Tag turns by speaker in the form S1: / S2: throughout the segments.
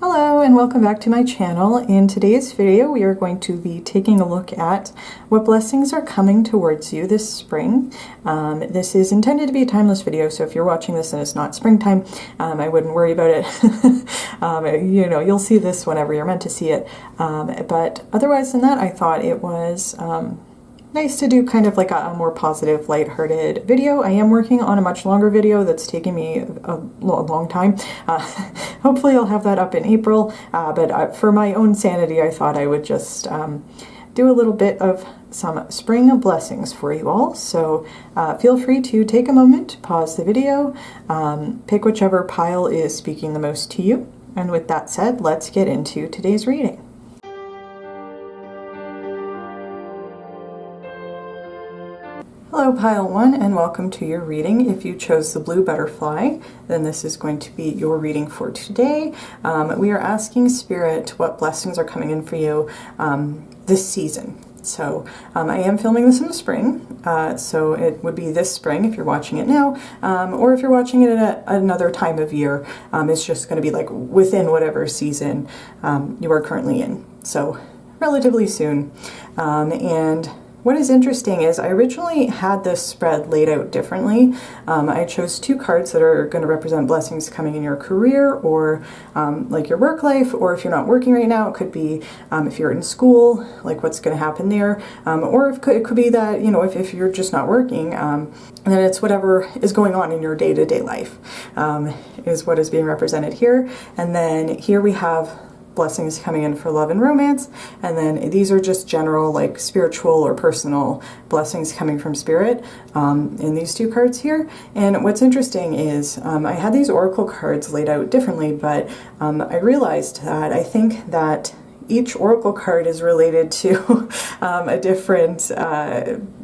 S1: Hello and welcome back to my channel. In today's video we are going to be taking a look at what blessings are coming towards you this spring. This is intended to be a timeless video, so if you're watching this and it's not springtime, I wouldn't worry about it. You'll see this whenever you're meant to see it. But otherwise than that, I thought it was nice to do kind of like a more positive, lighthearted video. I am working on a much longer video that's taking me a long time. Hopefully I'll have that up in April, but for my own sanity, I thought I would just do a little bit of some spring blessings for you all. So feel free to take a moment, pause the video, pick whichever pile is speaking the most to you. And with that said, let's get into today's reading. Hello Pile 1 and welcome to your reading. If you chose the blue butterfly, then this is going to be your reading for today. We are asking Spirit what blessings are coming in for you this season. So I am filming this in the spring, so it would be this spring if you're watching it now, or if you're watching it at another time of year, it's just going to be like within whatever season you are currently in. So relatively soon. And what is interesting is I originally had this spread laid out differently. I chose two cards that are going to represent blessings coming in your career or like your work life, or if you're not working right now, it could be if you're in school, like what's going to happen there, or it could be that, you know, if you're just not working, then it's whatever is going on in your day-to-day life is what is being represented here. And then here we have blessings coming in for love and romance, and then these are just general like spiritual or personal blessings coming from Spirit in these two cards here. And what's interesting is I had these oracle cards laid out differently, but I realized that I think that each oracle card is related to a different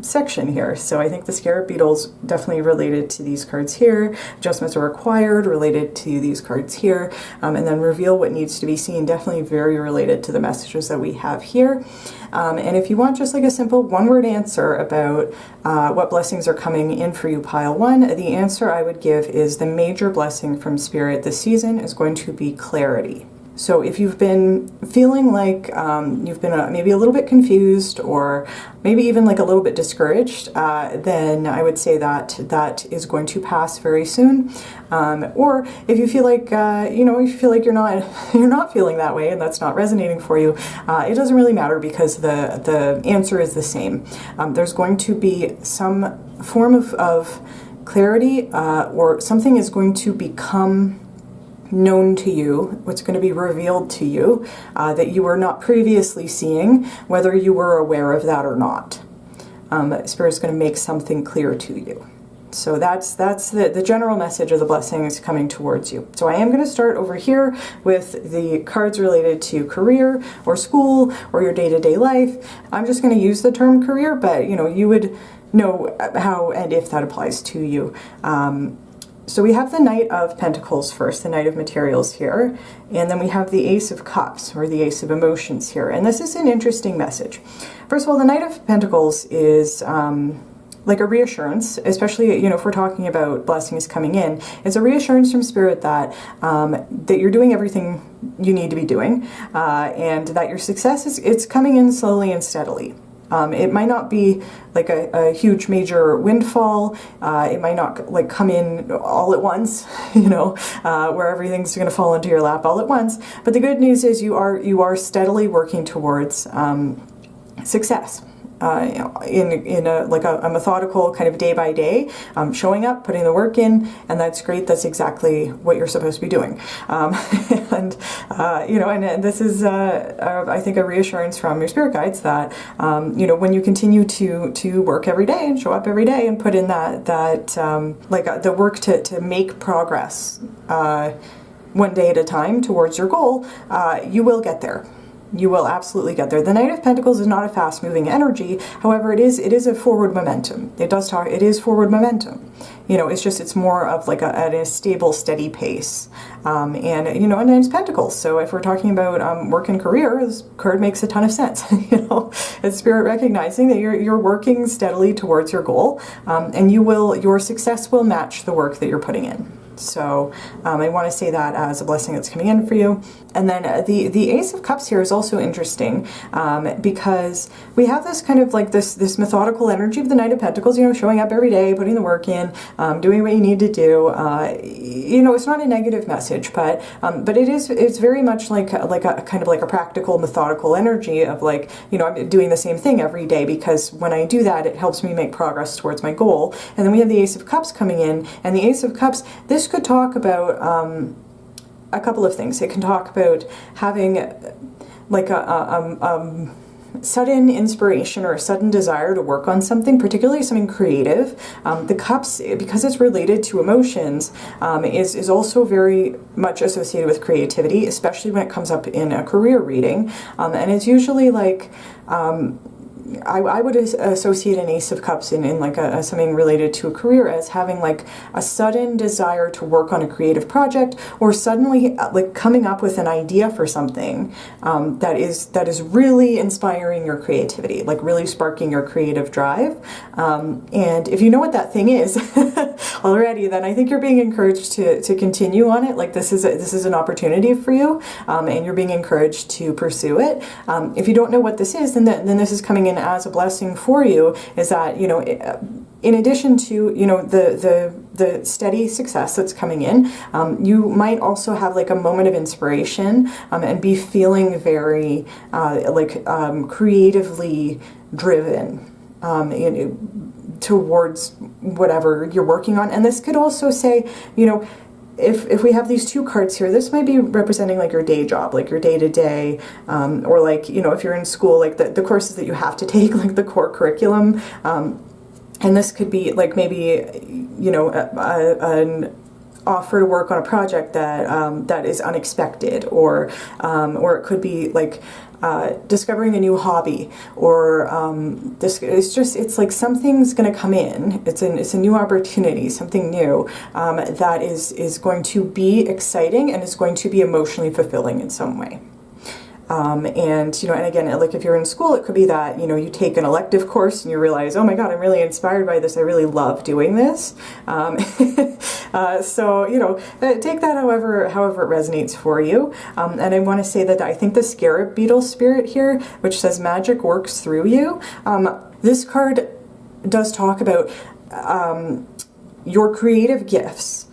S1: section here. So I think the Scarab Beetle's definitely related to these cards here. Adjustments are required, related to these cards here. And then reveal what needs to be seen, definitely very related to the messages that we have here. And if you want just like a simple one-word answer about what blessings are coming in for you, Pile 1, the answer I would give is the major blessing from Spirit this season is going to be clarity. So if you've been feeling like you've been maybe a little bit confused or maybe even like a little bit discouraged, then I would say that that is going to pass very soon. Or if you feel like if you feel like you're not feeling that way and that's not resonating for you, it doesn't really matter because the answer is the same. There's going to be some form of clarity, or something is going to become known to you, what's going to be revealed to you that you were not previously seeing, whether you were aware of that or not. Spirit's going to make something clear to you. So that's the general message of the blessings coming towards you. So I am going to start over here with the cards related to career or school or your day-to-day life. I'm just going to use the term career, but you would know how and if that applies to you. So we have the Knight of Pentacles first, the Knight of Materials here, and then we have the Ace of Cups, or the Ace of Emotions here. And this is an interesting message. First of all, the Knight of Pentacles is like a reassurance, especially, if we're talking about blessings coming in. It's a reassurance from Spirit that that you're doing everything you need to be doing, and that your success it's coming in slowly and steadily. It might not be like a huge major windfall. It might not like come in all at once, where everything's going to fall into your lap all at once. But the good news is you are steadily working towards success. In a methodical kind of day by day, showing up, putting the work in, and that's great. That's exactly what you're supposed to be doing. And this is I think a reassurance from your spirit guides that when you continue to work every day and show up every day and put in the work to make progress one day at a time towards your goal, you will get there. You will absolutely get there. The Knight of Pentacles is not a fast-moving energy. However, it is a forward momentum. It is forward momentum. It's more of like a stable, steady pace. And it's Pentacles. So if we're talking about work and career, this card makes a ton of sense. It's Spirit recognizing that you're working steadily towards your goal, and your success will match the work that you're putting in. So I want to say that as a blessing that's coming in for you. And then the Ace of Cups here is also interesting because we have this kind of like this methodical energy of the Knight of Pentacles, you know, showing up every day, putting the work in, doing what you need to do. You know, it's not a negative message, but it's very much like a kind of like a practical, methodical energy of like, you know, I'm doing the same thing every day because when I do that, it helps me make progress towards my goal. And then we have the Ace of Cups coming in, and the Ace of Cups, this could talk about a couple of things. It can talk about having like a sudden inspiration or a sudden desire to work on something, particularly something creative. The cups, because it's related to emotions, is also very much associated with creativity, especially when it comes up in a career reading. And it's usually like, I would associate an Ace of Cups in like something related to a career as having like a sudden desire to work on a creative project, or suddenly like coming up with an idea for something that is really inspiring your creativity, like really sparking your creative drive. And if you know what that thing is already, then I think you're being encouraged to continue on it. Like this is an opportunity for you, and you're being encouraged to pursue it. If you don't know what this is, then this is coming in as a blessing for you, is that, you know, in addition to, you know, the steady success that's coming in, you might also have like a moment of inspiration and be feeling very creatively driven towards whatever you're working on. And this could also say, you know, if we have these two cards here, this might be representing like your day job, like your day-to-day, or like, you know, if you're in school, like the courses that you have to take, like the core curriculum. And this could be like maybe, you know, an offer to work on a project that is unexpected, or it could be like discovering a new hobby, or it's like something's going to come in. It's a new opportunity, something new that is going to be exciting and is going to be emotionally fulfilling in some way. And, you know, and again, like if you're in school, it could be that, you know, you take an elective course and you realize, oh my God, I'm really inspired by this. I really love doing this. So, you know, take that however it resonates for you. And I want to say that I think the Scarab Beetle spirit here, which says magic works through you, this card does talk about your creative gifts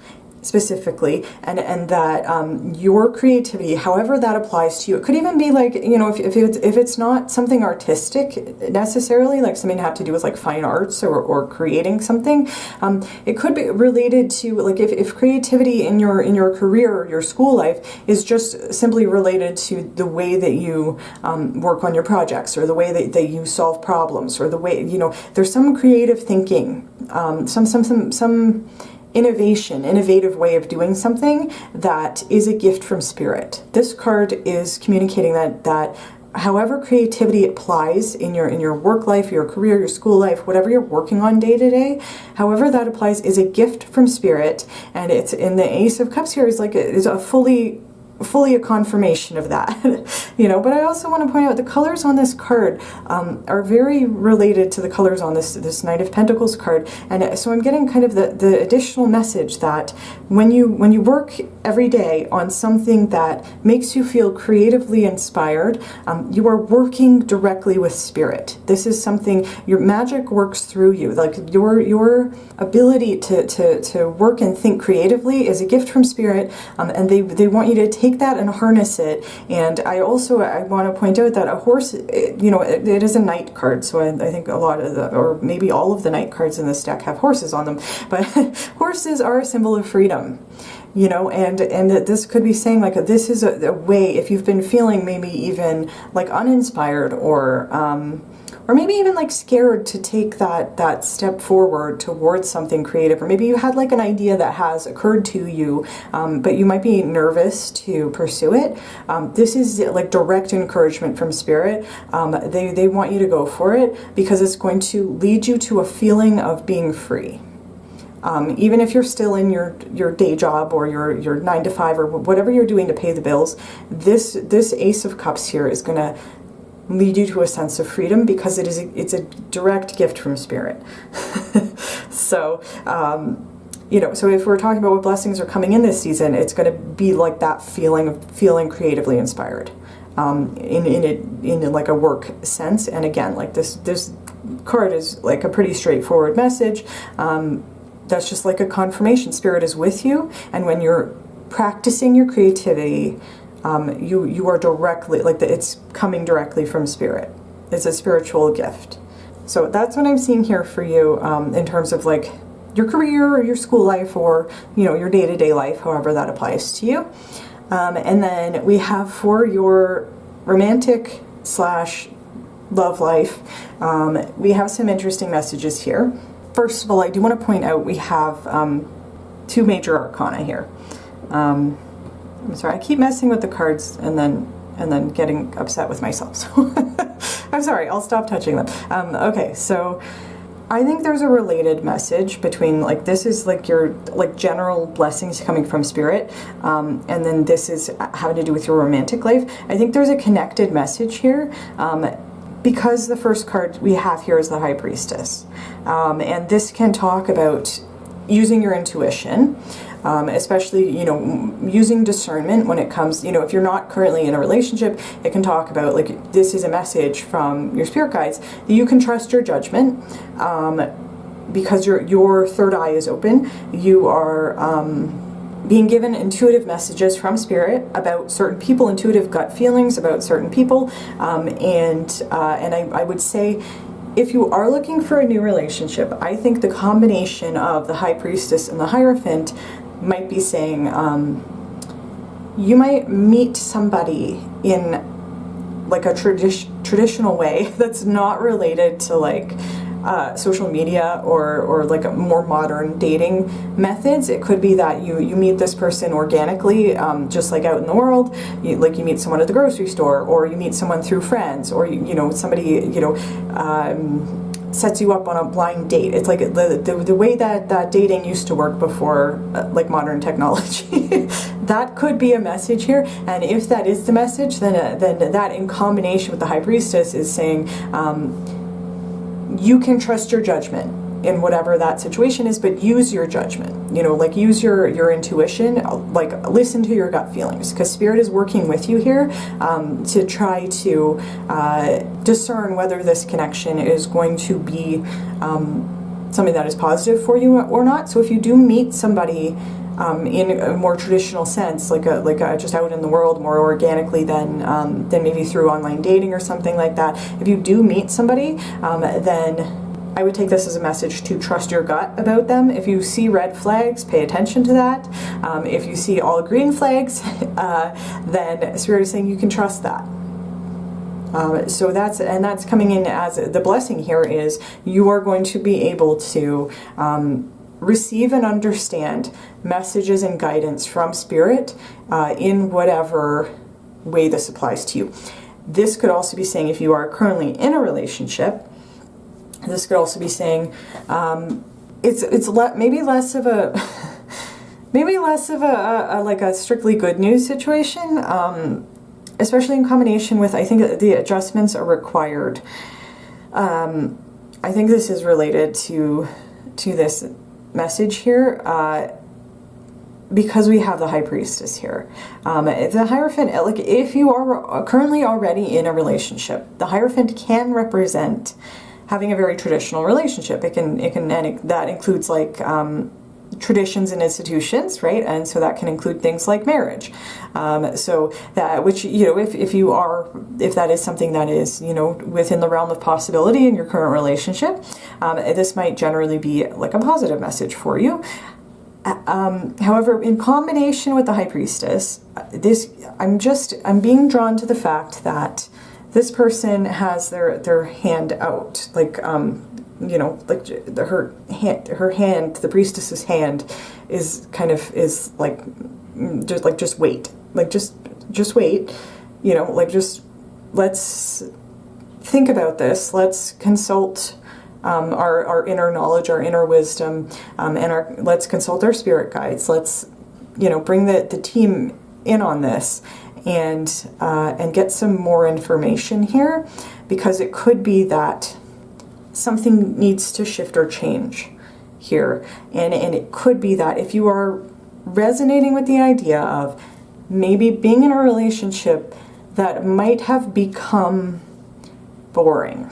S1: specifically, and that your creativity, however that applies to you. It could even be like, you know, if it's not something artistic necessarily, like something to have to do with like fine arts or creating something, it could be related to like if creativity in your career or your school life is just simply related to the way that you work on your projects, or the way that you solve problems, or the way, you know, there's some creative thinking, some innovative way of doing something that is a gift from spirit. This card is communicating that however creativity applies in your work life, your career, your school life, whatever you're working on day to day, however that applies is a gift from spirit. And it's in the Ace of Cups here is like is a fully a confirmation of that. You know, but I also want to point out the colors on this card are very related to the colors on this Knight of Pentacles card, and so I'm getting kind of the additional message that when you work every day on something that makes you feel creatively inspired, you are working directly with spirit. This is something, your magic works through you. Like your ability to work and think creatively is a gift from spirit, and they want you to take that and harness it. And I want to point out that a horse, you know, it is a knight card, so I think a lot of or maybe all of the knight cards in this deck have horses on them, but horses are a symbol of freedom. You know, and this could be saying like this is a way, if you've been feeling maybe even like uninspired, or maybe even like scared to take that step forward towards something creative, or maybe you had like an idea that has occurred to you, but you might be nervous to pursue it. This is like direct encouragement from spirit. They want you to go for it because it's going to lead you to a feeling of being free. Even if you're still in your day job or your 9 to 5 or whatever you're doing to pay the bills, this Ace of Cups here is going to lead you to a sense of freedom because it's a direct gift from spirit. So you know, so if we're talking about what blessings are coming in this season, it's going to be like that feeling of feeling creatively inspired, in like a work sense. And again, like this card is like a pretty straightforward message. That's just like a confirmation. Spirit is with you, and when you're practicing your creativity, you are directly, like it's coming directly from Spirit. It's a spiritual gift. So that's what I'm seeing here for you, in terms of like your career or your school life, or, you know, your day-to-day life, however that applies to you. And then we have for your romantic / love life, we have some interesting messages here. First of all, I do want to point out we have 2 major arcana here. I'm sorry, I keep messing with the cards and then getting upset with myself. So I'm sorry, I'll stop touching them. Okay, so I think there's a related message between, like, this is like your like general blessings coming from Spirit, and then this is having to do with your romantic life. I think there's a connected message here, because the first card we have here is the High Priestess, and this can talk about using your intuition, especially, you know, using discernment when it comes, you know, if you're not currently in a relationship, it can talk about, like, this is a message from your spirit guides that you can trust your judgment, because your third eye is open. You are being given intuitive messages from Spirit about certain people, intuitive gut feelings about certain people, and I would say, if you are looking for a new relationship, I think the combination of the High Priestess and the Hierophant might be saying, you might meet somebody in like a traditional way that's not related to like social media or like a more modern dating methods. It could be that you meet this person organically, just like out in the world. You meet someone at the grocery store, or you meet someone through friends, or you know, somebody, you know, sets you up on a blind date. It's like the way that dating used to work before like modern technology. That could be a message here, and if that is the message, then that in combination with the High Priestess is saying, you can trust your judgment in whatever that situation is, but use your judgment, you know, like use your intuition, like listen to your gut feelings, because Spirit is working with you here, to try to discern whether this connection is going to be something that is positive for you or not. So if you do meet somebody in a more traditional sense, like just out in the world more organically than maybe through online dating or something like that, if you do meet somebody, then I would take this as a message to trust your gut about them. If you see red flags, pay attention to that. If you see all green flags, then Spirit is saying you can trust that. So that's coming in as the blessing here is you are going to be able to receive and understand messages and guidance from Spirit in whatever way this applies to you. This could also be saying if you are currently in a relationship, this could also be saying maybe less of a like a strictly good news situation, especially in combination with, I think the adjustments are required. I think this is related to this message here, because we have the High Priestess here. The Hierophant, like if you are currently already in a relationship, the Hierophant can represent having a very traditional relationship. That includes like traditions and institutions, right? And so that can include things like marriage. So that, which, you know, if that is something that is, you know, within the realm of possibility in your current relationship, this might generally be like a positive message for you. However, in combination with the High Priestess, I'm being drawn to the fact that this person has their hand out, like, you know, like her hand, the priestess's hand is like, just wait, like, just wait, you know, like, just let's think about this. Let's consult our inner knowledge, our inner wisdom, and let's consult our spirit guides. Let's, you know, bring the team in on this and get some more information here, because it could be that something needs to shift or change here. And it could be that if you are resonating with the idea of maybe being in a relationship that might have become boring.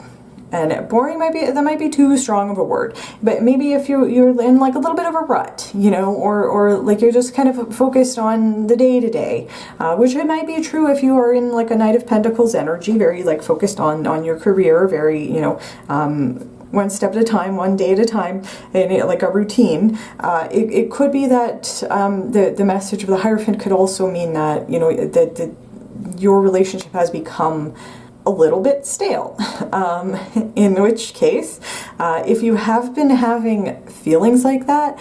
S1: And boring might be too strong of a word, but maybe if you're in like a little bit of a rut, you know, or like you're just kind of focused on the day-to-day, which it might be true if you are in like a Knight of Pentacles energy, very like focused on your career, very, you know, one step at a time, one day at a time, and like a routine. It could be that the message of the Hierophant could also mean that, you know, that your relationship has become a little bit stale, in which case, if you have been having feelings like that,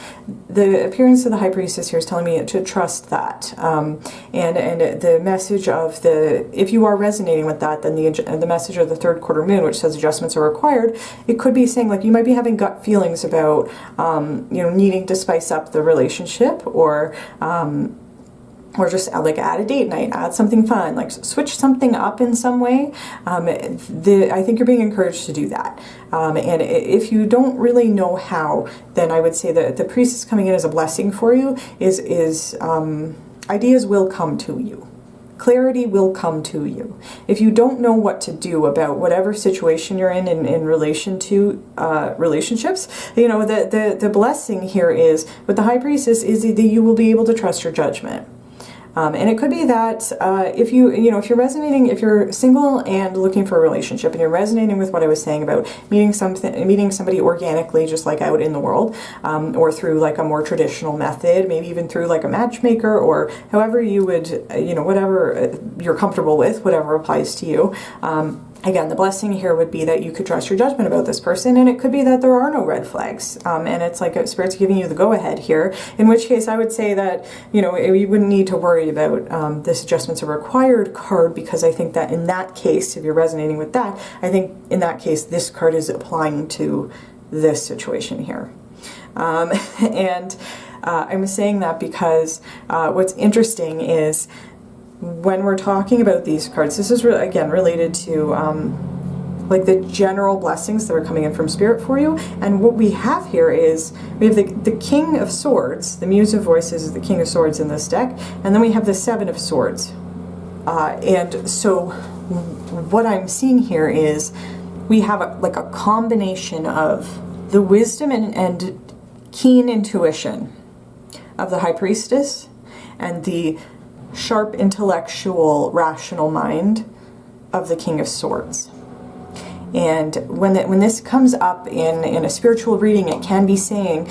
S1: the appearance of the High Priestess here is telling me to trust that. And the message of if you are resonating with that, then the message of the third quarter moon, which says adjustments are required, it could be saying like you might be having gut feelings about, you know, needing to spice up the relationship, or just like add a date night, add something fun, like switch something up in some way. I think you're being encouraged to do that. And if you don't really know how, then I would say that the Priestess coming in as a blessing for you is ideas will come to you. Clarity will come to you. If you don't know what to do about whatever situation you're in relation to relationships, you know, the blessing here is, with the High Priestess, is that you will be able to trust your judgment. And it could be that if if you're single and looking for a relationship, and you're resonating with what I was saying about meeting somebody organically, just like out in the world, or through like a more traditional method, maybe even through like a matchmaker, or however you would, you know, whatever you're comfortable with, whatever applies to you. Again, the blessing here would be that you could trust your judgment about this person, and it could be that there are no red flags, and it's like Spirit's giving you the go-ahead here, in which case I would say that, you know, you wouldn't need to worry about this adjustments are required card, because I think that in that case, if you're resonating with that, I think in that case this card is applying to this situation here. And I'm saying that because what's interesting is, when we're talking about these cards, this is again related to like the general blessings that are coming in from Spirit for you. And what we have here is, we have the King of Swords, the Muse of Voices is the King of Swords in this deck, and then we have the Seven of Swords. And so what I'm seeing here is we have like a combination of the wisdom and keen intuition of the High Priestess, and the sharp intellectual rational mind of the King of Swords. And when this comes up in a spiritual reading, it can be saying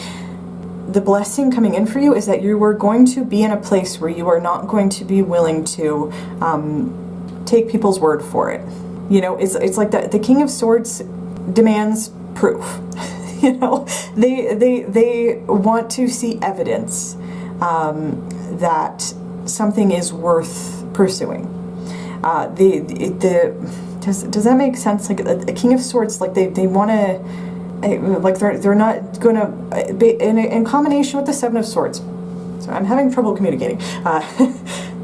S1: the blessing coming in for you is that you are going to be in a place where you are not going to be willing to take people's word for it. You know, it's like the King of Swords demands proof. You know, they want to see evidence that something is worth pursuing. Does that make sense? Like a King of Swords, like they want to, like they're not gonna be in combination with the Seven of Swords. So I'm having trouble communicating.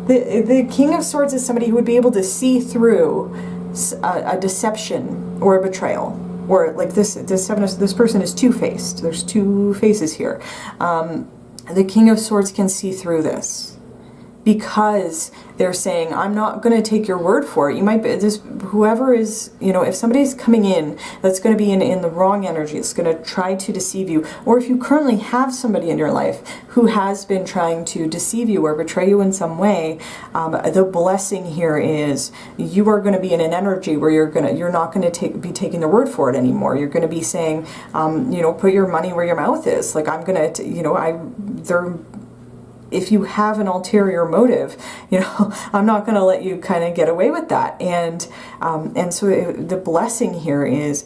S1: The King of Swords is somebody who would be able to see through a deception or a betrayal, or like this person is two-faced. There's two faces here. The King of Swords can see through this, because they're saying, I'm not going to take your word for it. You might be whoever is, you know, if somebody's coming in that's going to be in the wrong energy, it's going to try to deceive you, or if you currently have somebody in your life who has been trying to deceive you or betray you in some way, the blessing here is you are going to be in an energy where you're not going to be taking the word for it anymore. You're going to be saying, you know, put your money where your mouth is. Like, I'm going to, you know, if you have an ulterior motive, you know, I'm not going to let you kind of get away with that. And so the blessing here is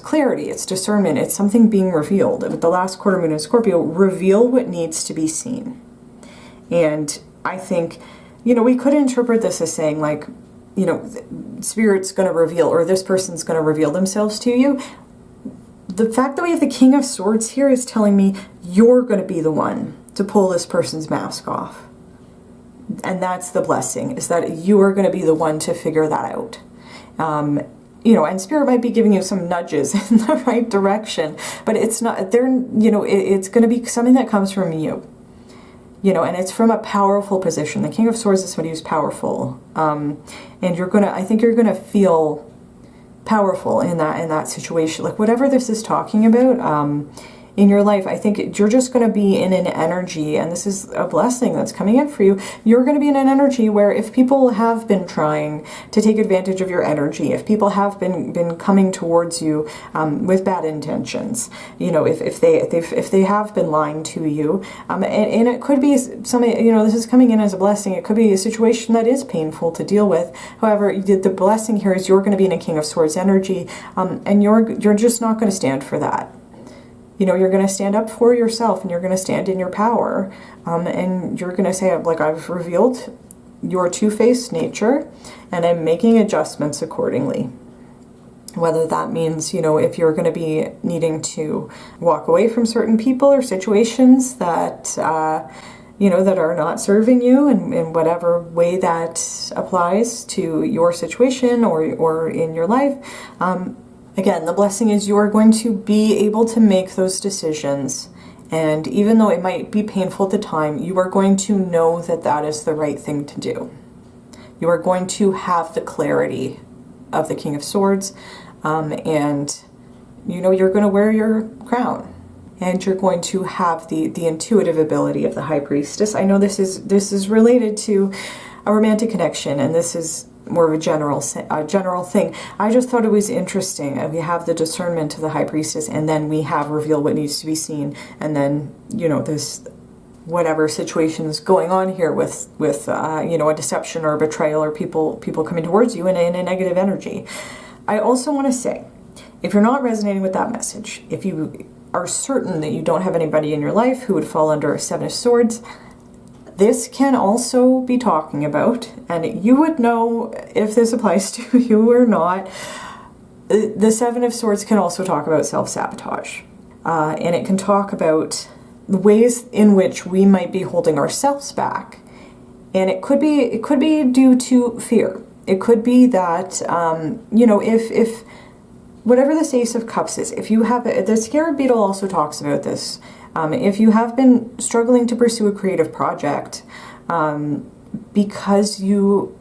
S1: clarity. It's discernment. It's something being revealed. With the last quarter moon in Scorpio, reveal what needs to be seen. And I think, you know, we could interpret this as saying, like, you know, Spirit's going to reveal, or this person's going to reveal themselves to you. The fact that we have the King of Swords here is telling me you're going to be the one to pull this person's mask off. And that's the blessing, is that you are going to be the one to figure that out. you know, and Spirit might be giving you some nudges in the right direction, but it's not, they're, you know, it's going to be something that comes from you. You know, and it's from a powerful position. The King of Swords is somebody who's powerful. And you're going to, I think you're going to feel powerful in that situation. Like whatever this is talking about, in your life, I think you're just going to be in an energy, and this is a blessing that's coming in for you. You're going to be in an energy where if people have been trying to take advantage of your energy, if people have been coming towards you with bad intentions, you know, if they have been lying to you, and it could be something, you know, this is coming in as a blessing. It could be a situation that is painful to deal with. However, the blessing here is you're going to be in a King of Swords energy, and you're just not going to stand for that. You know, you're going to stand up for yourself, and you're going to stand in your power, and you're going to say, like, I've revealed your two-faced nature, and I'm making adjustments accordingly. Whether that means, you know, if you're going to be needing to walk away from certain people or situations that, you know, that are not serving you, in whatever way that applies to your situation or in your life. Again, the blessing is you are going to be able to make those decisions, and even though it might be painful at the time, you are going to know that that is the right thing to do. You are going to have the clarity of the King of Swords, and you know you're going to wear your crown, and you're going to have the intuitive ability of the High Priestess. I know this is related to a romantic connection, and this is more of a general thing. I just thought it was interesting. We have the discernment of the High Priestess, and then we have reveal what needs to be seen, and then, you know, this whatever situation is going on here with you know, a deception or a betrayal, or people coming towards you in a negative energy. I also want to say, if you're not resonating with that message, if you are certain that you don't have anybody in your life who would fall under a Seven of Swords, this can also be talking about, and you would know if this applies to you or not, the Seven of Swords can also talk about self-sabotage. And it can talk about the ways in which we might be holding ourselves back. And it could be due to fear. It could be that, you know, if whatever this Ace of Cups is, if you have, the Scarab Beetle also talks about this. If you have been struggling to pursue a creative project because you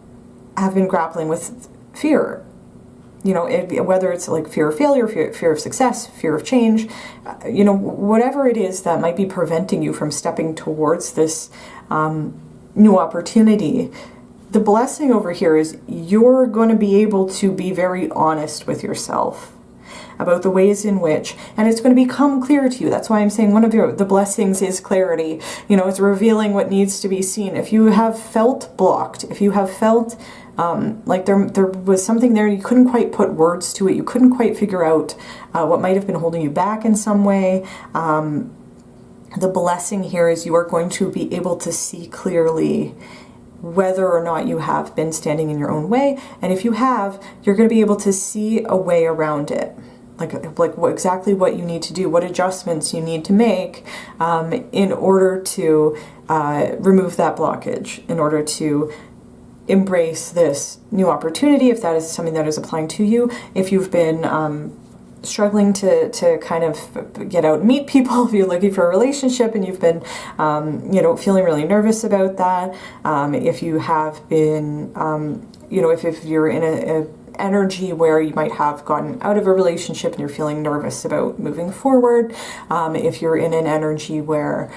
S1: have been grappling with fear, you know, whether it's like fear of failure, fear of success, fear of change, you know, whatever it is that might be preventing you from stepping towards this new opportunity, the blessing over here is you're going to be able to be very honest with yourself about the ways in which, and it's going to become clear to you. That's why I'm saying one of the blessings is clarity. You know, it's revealing what needs to be seen. If you have felt blocked, if you have felt like there was something there, you couldn't quite put words to it, you couldn't quite figure out what might have been holding you back in some way, the blessing here is you are going to be able to see clearly whether or not you have been standing in your own way. And if you have, you're going to be able to see a way around it. Like exactly what you need to do, what adjustments you need to make in order to remove that blockage, in order to embrace this new opportunity, if that is something that is applying to you. If you've been struggling to kind of get out and meet people, if you're looking for a relationship and you've been, you know, feeling really nervous about that, if you have been, you know, if you're in a energy where you might have gotten out of a relationship and you're feeling nervous about moving forward, if you're in an energy where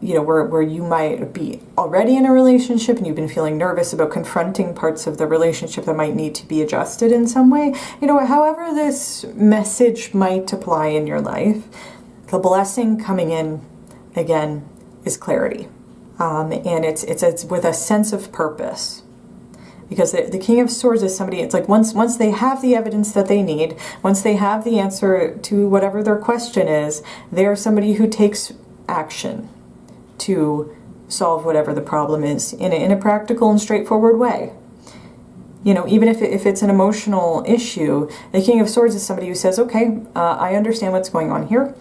S1: you know, where you might be already in a relationship and you've been feeling nervous about confronting parts of the relationship that might need to be adjusted in some way, you know, however this message might apply in your life, the blessing coming in again is clarity, and it's with a sense of purpose. Because the King of Swords is somebody, it's like once they have the evidence that they need, once they have the answer to whatever their question is, they are somebody who takes action to solve whatever the problem is in a practical and straightforward way. You know, even if it's an emotional issue, the King of Swords is somebody who says, okay, I understand what's going on here.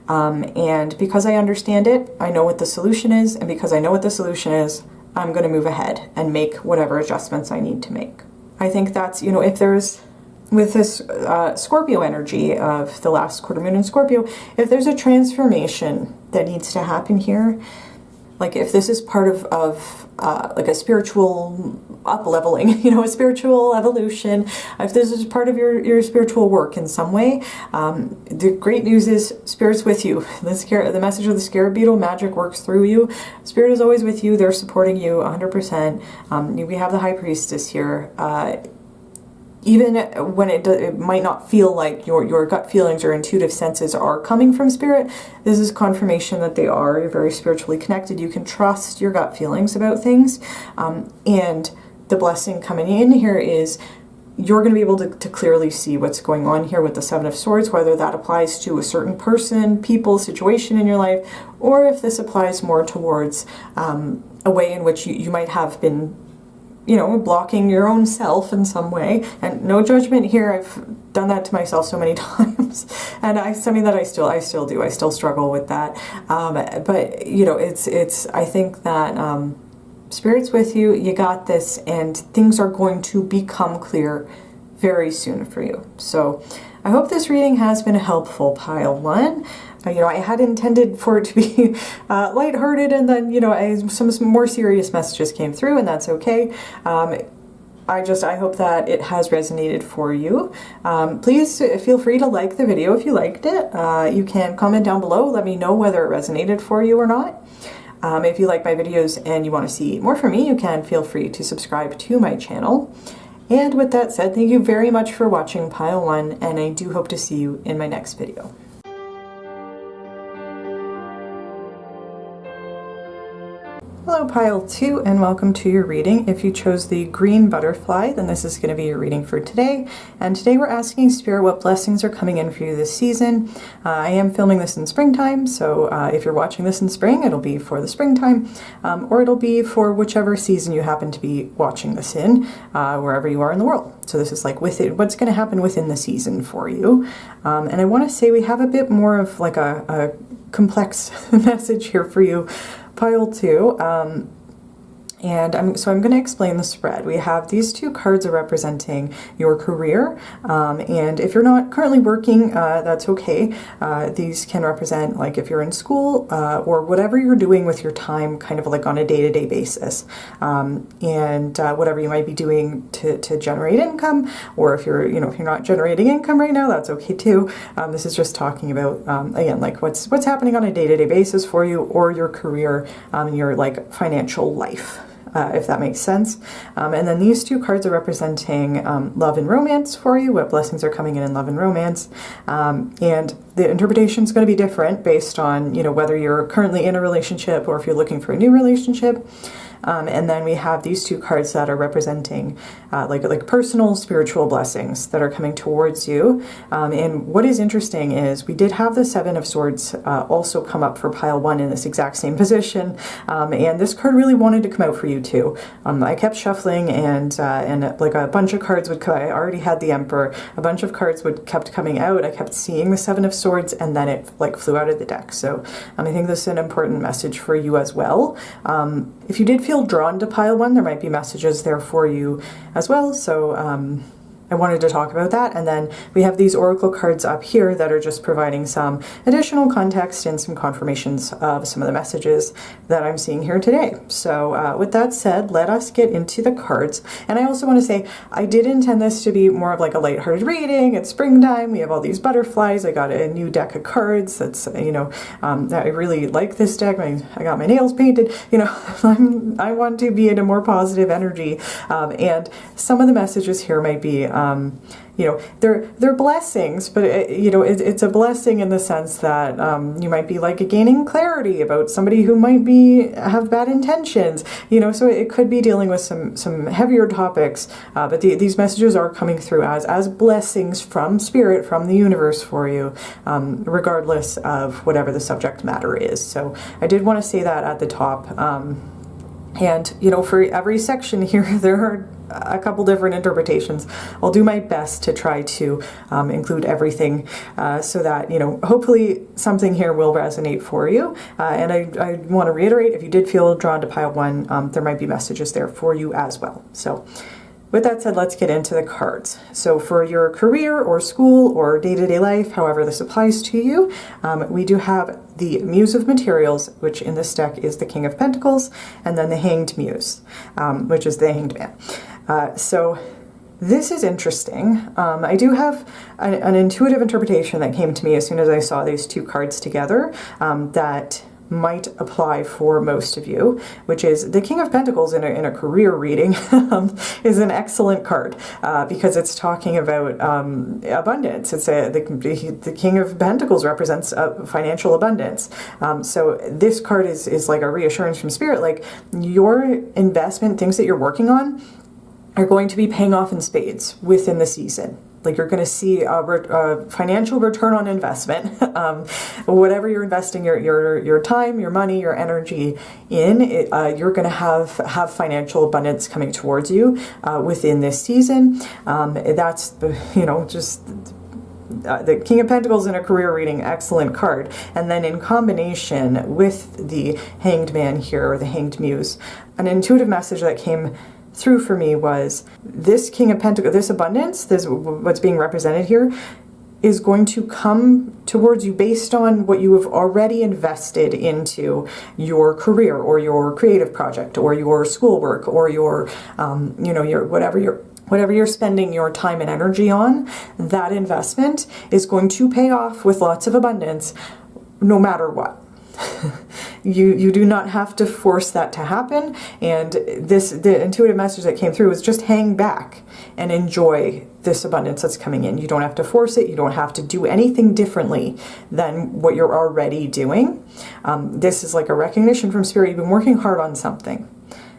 S1: And because I understand it, I know what the solution is. And because I know what the solution is, I'm going to move ahead and make whatever adjustments I need to make. I think that's, you know, if there's with this Scorpio energy of the last quarter moon in Scorpio, if there's a transformation that needs to happen here, like if this is part of like a spiritual up-leveling, you know, a spiritual evolution, if this is part of your spiritual work in some way, the great news is Spirit's with you. The message of the Scarab Beetle, magic works through you. Spirit is always with you. They're supporting you 100%. We have the High Priestess here. Even when it might not feel like your gut feelings or intuitive senses are coming from Spirit, this is confirmation that they are. You're very spiritually connected. You can trust your gut feelings about things. And the blessing coming in here is you're going to be able to clearly see what's going on here with the Seven of Swords, whether that applies to a certain person, people, situation in your life, or if this applies more towards a way in which you might have been, you know, blocking your own self in some way. And no judgment here. I've done that to myself so many times, and something that I still do. I still struggle with that. But you know, it's. I think that Spirit's with you. You got this, and things are going to become clear very soon for you. So, I hope this reading has been helpful, Pile 1. You know, I had intended for it to be lighthearted, and then, you know, some more serious messages came through, and that's okay. I hope that it has resonated for you. Please feel free to like the video if you liked it. You can comment down below, let me know whether it resonated for you or not. If you like my videos and you want to see more from me, you can feel free to subscribe to my channel. And with that said, thank you very much for watching Pile 1, and I do hope to see you in my next video. Hello Pile 2, and welcome to your reading. If you chose the green butterfly, then this is going to be your reading for today. And today we're asking Spirit what blessings are coming in for you this season. I am filming this in springtime, so if you're watching this in spring, it'll be for the springtime, or it'll be for whichever season you happen to be watching this in, wherever you are in the world. So this is like what's going to happen within the season for you. And I want to say we have a bit more of like a complex message here for you, Pile 2, and I'm going to explain the spread. We have these two cards are representing your career, and if you're not currently working, that's okay. These can represent like if you're in school or whatever you're doing with your time, kind of like on a day-to-day basis, and whatever you might be doing to generate income, or if you're not generating income right now, that's okay too. This is just talking about again, like what's happening on a day-to-day basis for you, or your career, your like financial life. If that makes sense. And then these two cards are representing love and romance for you, what blessings are coming in love and romance. And the interpretation is going to be different based on, you know, whether you're currently in a relationship or if you're looking for a new relationship. And then we have these two cards that are representing like personal spiritual blessings that are coming towards you. And what is interesting is we did have the Seven of Swords also come up for Pile 1 in this exact same position. And this card really wanted to come out for you too. I kept shuffling, and like a bunch of cards would come. I already had the Emperor. A bunch of cards kept coming out. I kept seeing the Seven of Swords, and then it like flew out of the deck. So I think this is an important message for you as well. If you did feel drawn to Pile 1, there might be messages there for you as well. So I wanted to talk about that. And then we have these oracle cards up here that are just providing some additional context and some confirmations of some of the messages that I'm seeing here today. So with that said, let us get into the cards. And I also want to say, I did intend this to be more of like a lighthearted reading. It's springtime. We have all these butterflies. I got a new deck of cards. That's, you know, I really like this deck. I got my nails painted. You know, I want to be in a more positive energy. And some of the messages here might be, you know, they're blessings, but you know, it's a blessing in the sense that you might be like gaining clarity about somebody who might have bad intentions, you know, so it could be dealing with some heavier topics, but these messages are coming through as blessings from Spirit, from the universe for you, regardless of whatever the subject matter is. So I did want to say that at the top. And, you know, for every section here, there are a couple different interpretations. I'll do my best to try to include everything so that, you know, hopefully something here will resonate for you. And I want to reiterate, if you did feel drawn to Pile 1, there might be messages there for you as well. So with that said, let's get into the cards. So for your career or school or day-to-day life, however this applies to you, we do have the Muse of Materials, which in this deck is the King of Pentacles, and then the Hanged Muse, which is the Hanged Man. So this is interesting. I do have an intuitive interpretation that came to me as soon as I saw these two cards together that might apply for most of you, which is the King of Pentacles in a career reading is an excellent card because it's talking about abundance. It's the King of Pentacles represents financial abundance. So this card is like a reassurance from Spirit, like your investment, things that you're working on, are going to be paying off in spades within the season. Like you're going to see a financial return on investment. Whatever you're investing your time, your money, your energy in, you're going to have financial abundance coming towards you within this season. That's just the King of Pentacles in a career reading, excellent card. And then in combination with the Hanged Man here, or the Hanged Muse, an intuitive message that came through for me was this King of Pentacles, this abundance, this what's being represented here, is going to come towards you based on what you have already invested into your career or your creative project or your schoolwork or your your whatever you're spending your time and energy on. That investment is going to pay off with lots of abundance no matter what. You do not have to force that to happen, and the intuitive message that came through was just hang back and enjoy this abundance that's coming in. You don't have to force it. You don't have to do anything differently than what you're already doing. This is like a recognition from Spirit. You've been working hard on something.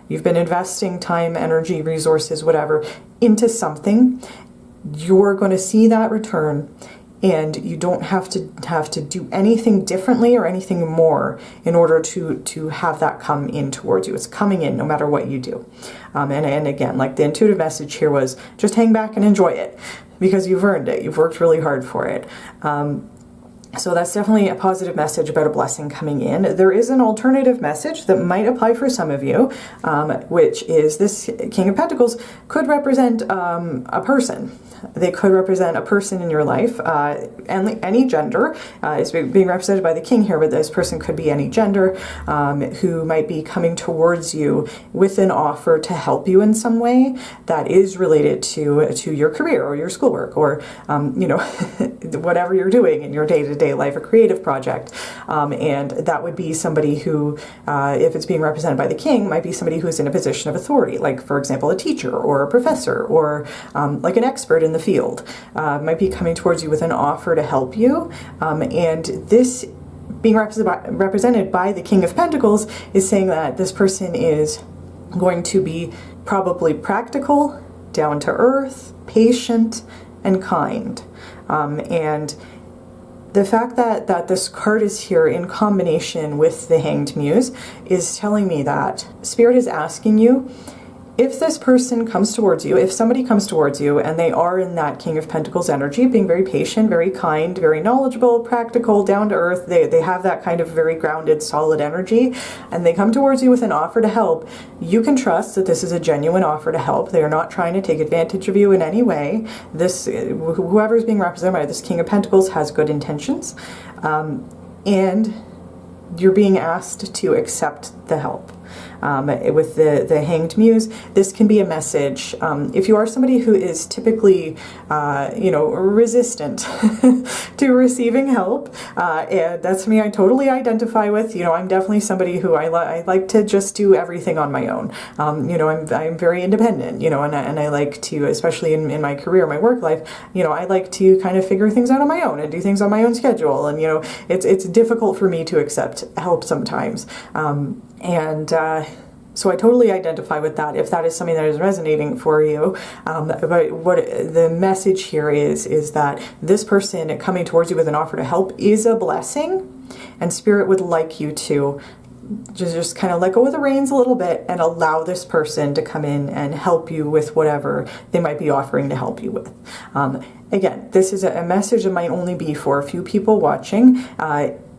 S1: You've been investing time, energy, resources, whatever, into something. You're going to see that return. And you don't have to do anything differently or anything more in order to have that come in towards you. It's coming in no matter what you do. And again, like the intuitive message here was just hang back and enjoy it because you've earned it. You've worked really hard for it. So that's definitely a positive message about a blessing coming in. There is an alternative message that might apply for some of you, which is this King of Pentacles could represent a person. They could represent a person in your life, and any gender is being represented by the King here, but this person could be any gender who might be coming towards you with an offer to help you in some way that is related to your career or your schoolwork or whatever you're doing in your day-to-day life, a creative project. And that would be somebody who, if it's being represented by the King, might be somebody who's in a position of authority, like, for example, a teacher or a professor or like an expert in the field, might be coming towards you with an offer to help you. And this being represented by the King of Pentacles is saying that this person is going to be probably practical, down to earth, patient, and kind. And the fact that this card is here in combination with the Hanged Muse is telling me that Spirit is asking you, if this person comes towards you, if somebody comes towards you and they are in that King of Pentacles energy, being very patient, very kind, very knowledgeable, practical, down to earth, they have that kind of very grounded, solid energy, and they come towards you with an offer to help, you can trust that this is a genuine offer to help. They are not trying to take advantage of you in any way. Whoever is being represented by this King of Pentacles has good intentions, and you're being asked to accept the help. With the Hanged Muse, this can be a message. If you are somebody who is typically, resistant to receiving help, and that's me, I totally identify with. I'm definitely somebody who I like to just do everything on my own. I'm very independent. And I like to, especially in my career, my work life. I like to kind of figure things out on my own and do things on my own schedule. And it's difficult for me to accept help sometimes. So I totally identify with that if that is something that is resonating for you. But what the message here is that this person coming towards you with an offer to help is a blessing, and Spirit would like you to just kind of let go of the reins a little bit and allow this person to come in and help you with whatever they might be offering to help you with. Again, this is a message that might only be for a few people watching.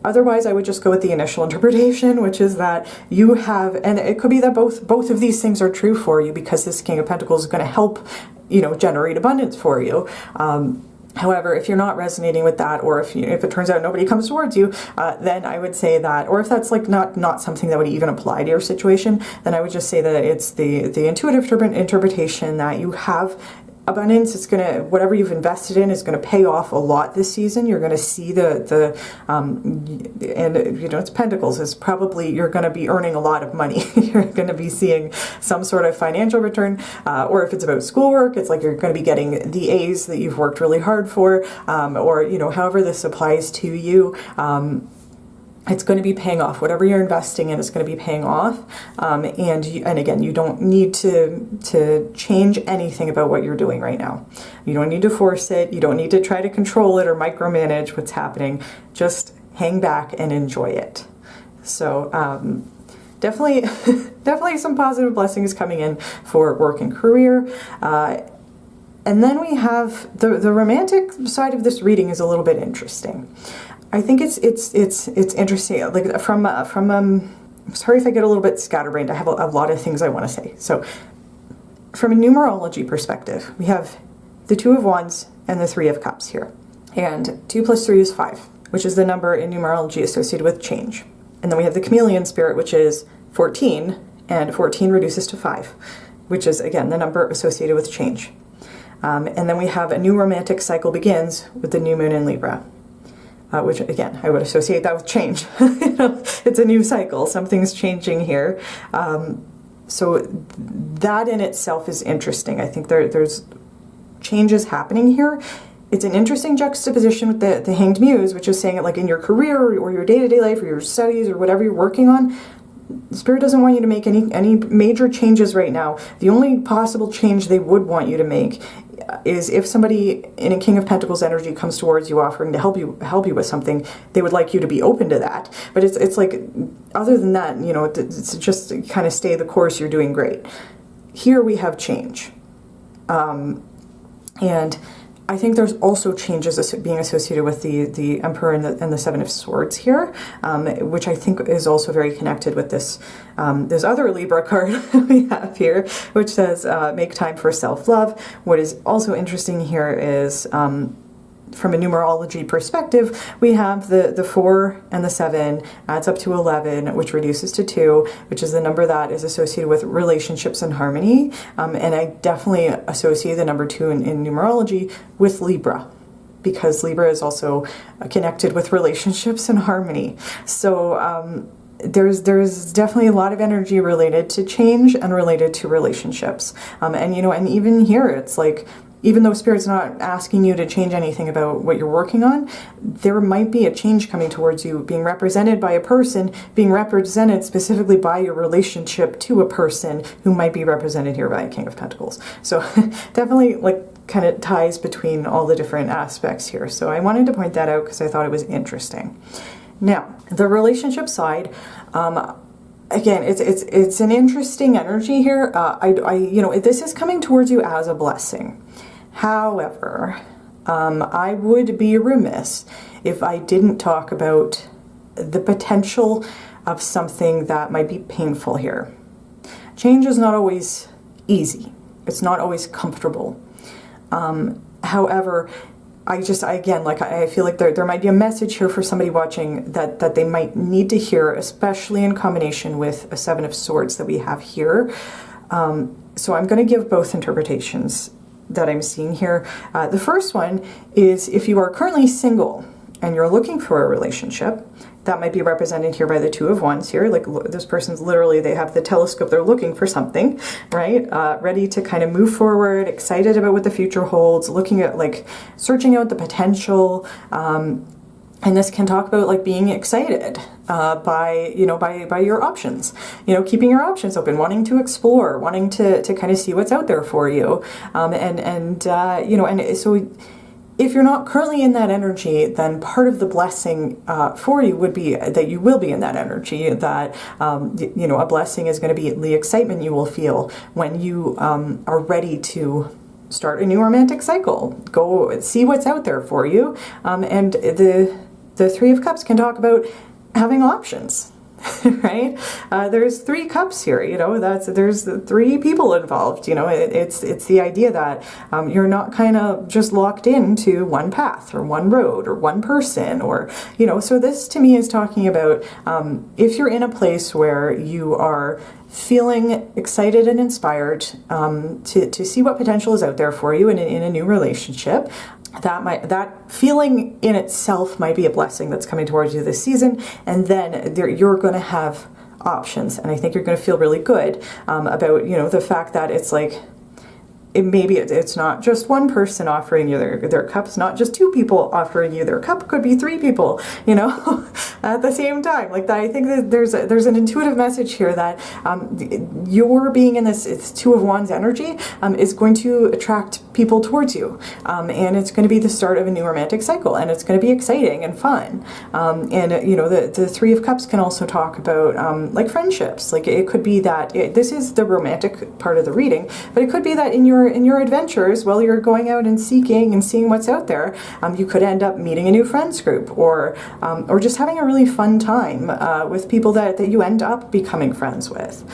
S1: Otherwise, I would just go with the initial interpretation, which is that you have, and it could be that both of these things are true for you, because this King of Pentacles is going to help, you know, generate abundance for you. However, if you're not resonating with that, or if it turns out nobody comes towards you, then I would say that, or if that's like not something that would even apply to your situation, then I would just say that it's the intuitive interpretation that you have abundance. It's gonna, whatever you've invested in is gonna pay off a lot this season. You're gonna see and you know, it's Pentacles. It's probably, you're gonna be earning a lot of money. You're gonna be seeing some sort of financial return, or if it's about schoolwork, it's like you're gonna be getting the A's that you've worked really hard for, or, you know, however this applies to you. It's going to be paying off. Whatever you're investing in is going to be paying off. And again, you don't need to change anything about what you're doing right now. You don't need to force it. You don't need to try to control it or micromanage what's happening. Just hang back and enjoy it. So definitely, definitely some positive blessings coming in for work and career. And then we have the romantic side of this reading is a little bit interesting. I think it's interesting. Like I'm sorry if I get a little bit scatterbrained. I have a lot of things I want to say. So, from a numerology perspective, we have the Two of Wands and the Three of Cups here, and 2 + 3 is 5, which is the number in numerology associated with change. And then we have the Chameleon Spirit, which is 14, and 14 reduces to 5, which is again the number associated with change. And then we have a new romantic cycle begins with the new moon in Libra. Which again, I would associate that with change. You know, it's a new cycle. Something's changing here. So that in itself is interesting. I think there's changes happening here. It's an interesting juxtaposition with the Hanged Muse, which is saying it like in your career or your day-to-day life or your studies or whatever you're working on. Spirit doesn't want you to make any major changes right now. The only possible change they would want you to make is if somebody in a King of Pentacles energy comes towards you offering to help you with something, they would like you to be open to that. But it's like, other than that, you know, it's just kind of stay the course, you're doing great. Here we have change. And I think there's also changes being associated with the Emperor and the Seven of Swords here, which I think is also very connected with this other Libra card we have here, which says make time for self-love. What is also interesting here is from a numerology perspective, we have the 4 and the 7 adds up to 11, which reduces to 2, which is the number that is associated with relationships and harmony. And I definitely associate the number 2 in numerology with Libra, because Libra is also connected with relationships and harmony. So there's definitely a lot of energy related to change and related to relationships. And you know, and even here, it's like, even though Spirit's not asking you to change anything about what you're working on, there might be a change coming towards you, being represented by a person, being represented specifically by your relationship to a person who might be represented here by a King of Pentacles. So definitely like kind of ties between all the different aspects here. So I wanted to point that out because I thought it was interesting. Now, the relationship side, again, it's an interesting energy here. You know, this is coming towards you as a blessing. However, I would be remiss if I didn't talk about the potential of something that might be painful here. Change is not always easy. It's not always comfortable. However, I feel like there might be a message here for somebody watching that they might need to hear, especially in combination with a Seven of Swords that we have here. So I'm going to give both interpretations that I'm seeing here. The first one is if you are currently single and you're looking for a relationship, that might be represented here by the Two of Wands here. Like this person's literally, they have the telescope, they're looking for something, right? Ready to kind of move forward, excited about what the future holds, looking at like searching out the potential. And this can talk about like being excited by your options, you know, keeping your options open, wanting to explore, wanting to kind of see what's out there for you. And so if you're not currently in that energy, then part of the blessing for you would be that you will be in that energy, that, you know, a blessing is going to be the excitement you will feel when you are ready to start a new romantic cycle. Go see what's out there for you. And The Three of Cups can talk about having options. Right? There's 3 cups here, you know, there's 3 people involved, you know, it's the idea that you're not kind of just locked into one path or one road or one person, or, you know, so this to me is talking about if you're in a place where you are feeling excited and inspired to see what potential is out there for you in a new relationship. That feeling in itself might be a blessing that's coming towards you this season, and then you're going to have options, and I think you're going to feel really good about, you know, the fact that it's like, it's not just one person offering you their cup. It's not just 2 people offering you their cup. It could be 3 people, you know, at the same time. Like that, I think that there's an intuitive message here that your being in this 2 of Wands energy is going to attract people towards you, and it's going to be the start of a new romantic cycle, and it's going to be exciting and fun. And you know, the 3 of Cups can also talk about like friendships. Like it could be that this is the romantic part of the reading, but it could be that in your adventures, while you're going out and seeking and seeing what's out there, you could end up meeting a new friends group, or just having a really fun time with people that you end up becoming friends with.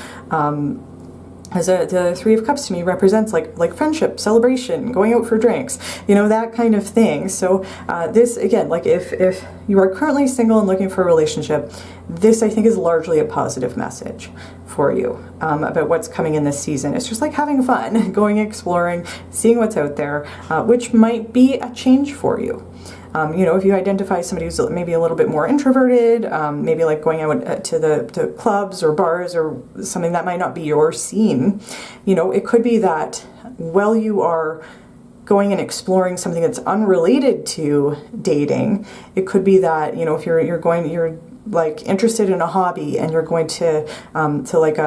S1: As the 3 of Cups to me represents like friendship, celebration, going out for drinks, you know, that kind of thing. So this, again, like if you are currently single and looking for a relationship, this I think is largely a positive message for you about what's coming in this season. It's just like having fun, going exploring, seeing what's out there, which might be a change for you. You know, if you identify somebody who's maybe a little bit more introverted, maybe like going out to clubs or bars or something that might not be your scene, you know, it could be that while you are going and exploring something that's unrelated to dating, it could be that, you know, if you're like interested in a hobby and you're going to like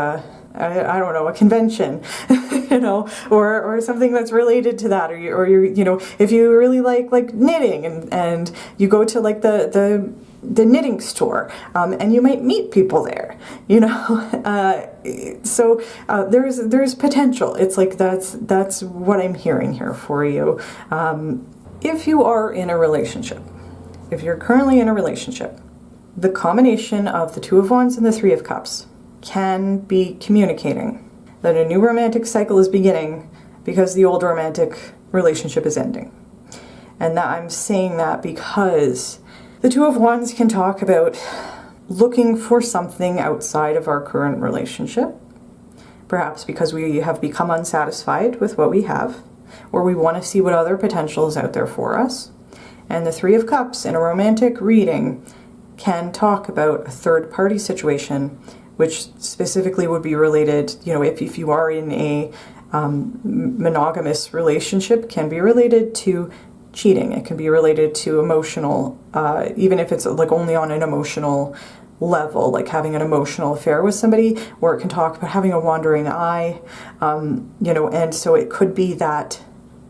S1: I don't know, a convention, you know, or something that's related to that, or you're, you know, if you really like knitting and you go to like the knitting store, and you might meet people there, you know, so there's potential. It's like that's what I'm hearing here for you. If you are in a relationship, if you're currently in a relationship, the combination of the 2 of Wands and the 3 of Cups can be communicating that a new romantic cycle is beginning because the old romantic relationship is ending. And that I'm saying that because the 2 of Wands can talk about looking for something outside of our current relationship, perhaps because we have become unsatisfied with what we have, or we want to see what other potential is out there for us. And the 3 of Cups in a romantic reading can talk about a third-party situation, which specifically would be related, you know, if you are in a monogamous relationship, can be related to cheating. It can be related to emotional, even if it's like only on an emotional level, like having an emotional affair with somebody, or it can talk about having a wandering eye, you know, and so it could be that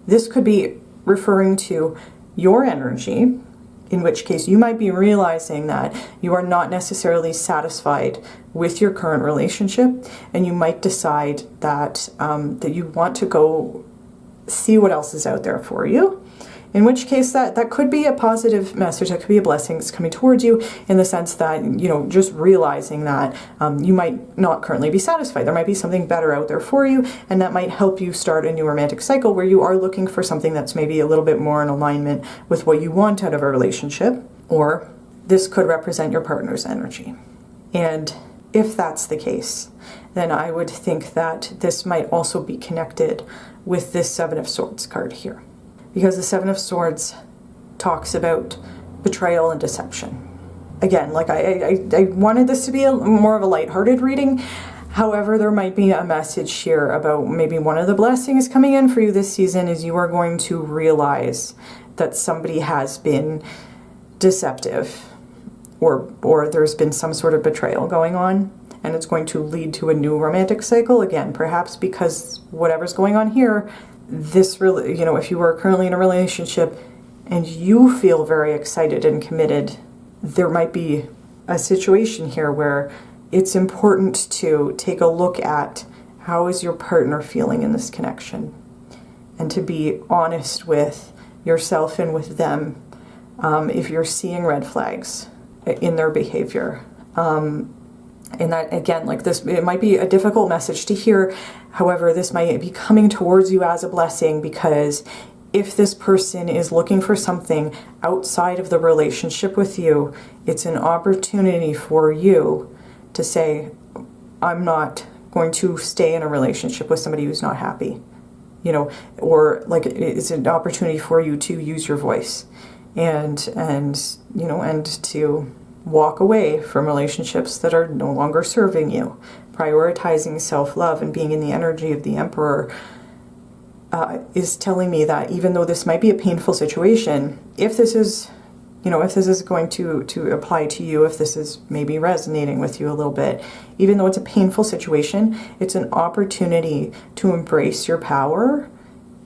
S1: this could be referring to your energy, in which case you might be realizing that you are not necessarily satisfied with your current relationship, and you might decide that that you want to go see what else is out there for you. In which case that could be a positive message, that could be a blessing that's coming towards you, in the sense that, you know, just realizing that you might not currently be satisfied. There might be something better out there for you, and that might help you start a new romantic cycle where you are looking for something that's maybe a little bit more in alignment with what you want out of a relationship. Or this could represent your partner's energy. And if that's the case, then I would think that this might also be connected with this 7 of Swords card here. Because the 7 of Swords talks about betrayal and deception. Again, like I wanted this to be more of a lighthearted reading. However, there might be a message here about maybe one of the blessings coming in for you this season is you are going to realize that somebody has been deceptive, or there's been some sort of betrayal going on, and it's going to lead to a new romantic cycle. Again, perhaps because whatever's going on here, this really, you know, if you are currently in a relationship and you feel very excited and committed, there might be a situation here where it's important to take a look at how is your partner feeling in this connection, and to be honest with yourself and with them if you're seeing red flags in their behavior. And that, again, like this, it might be a difficult message to hear. However, this might be coming towards you as a blessing, because if this person is looking for something outside of the relationship with you, it's an opportunity for you to say, I'm not going to stay in a relationship with somebody who's not happy, you know, or like it's an opportunity for you to use your voice and you know, and to walk away from relationships that are no longer serving you. Prioritizing self-love and being in the energy of the Emperor is telling me that even though this might be a painful situation, if this is, you know, if this is going to apply to you, if this is maybe resonating with you a little bit, even though it's a painful situation, it's an opportunity to embrace your power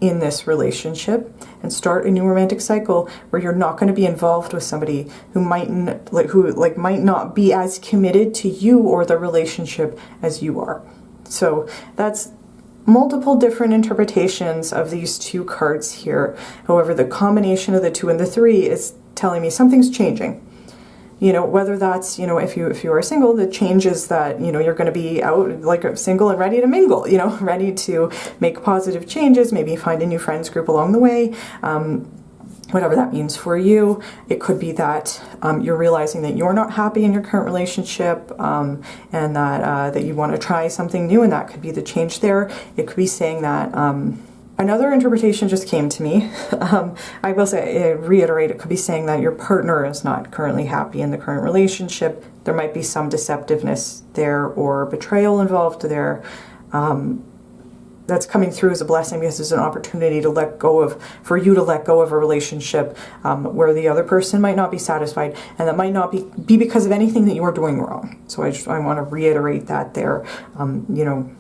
S1: in this relationship and start a new romantic cycle where you're not going to be involved with somebody who might not be as committed to you or the relationship as you are. So that's multiple different interpretations of these two cards here. However, the combination of the 2 and the 3 is telling me something's changing. You know, whether that's, you know, if you are single, the change is that, you know, you're going to be out like single and ready to mingle, you know, ready to make positive changes, maybe find a new friends group along the way, whatever that means for you. It could be that you're realizing that you're not happy in your current relationship, and that you want to try something new, and that could be the change there. It could be saying that another interpretation just came to me. I will say, reiterate, it could be saying that your partner is not currently happy in the current relationship. There might be some deceptiveness there or betrayal involved there. That's coming through as a blessing, because it's an opportunity to for you to let go of a relationship where the other person might not be satisfied, and that might not be because of anything that you are doing wrong. So I want to reiterate that there. You know,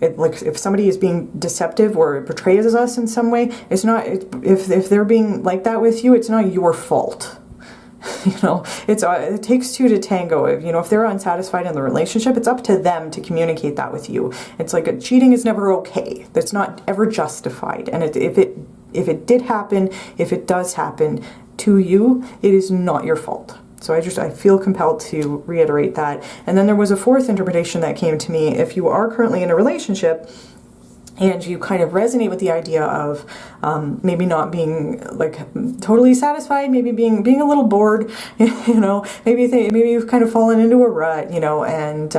S1: like if somebody is being deceptive or betrays us in some way, it's not, if they're being like that with you, it's not your fault. You know, it takes 2 to tango. You know, if they're unsatisfied in the relationship, it's up to them to communicate that with you. It's like cheating is never okay. That's not ever justified. And if it did happen, if it does happen to you, it is not your fault. So I feel compelled to reiterate that. And then there was a 4th interpretation that came to me. If you are currently in a relationship and you kind of resonate with the idea of maybe not being like totally satisfied, maybe being a little bored, you know, maybe you've kind of fallen into a rut, you know, and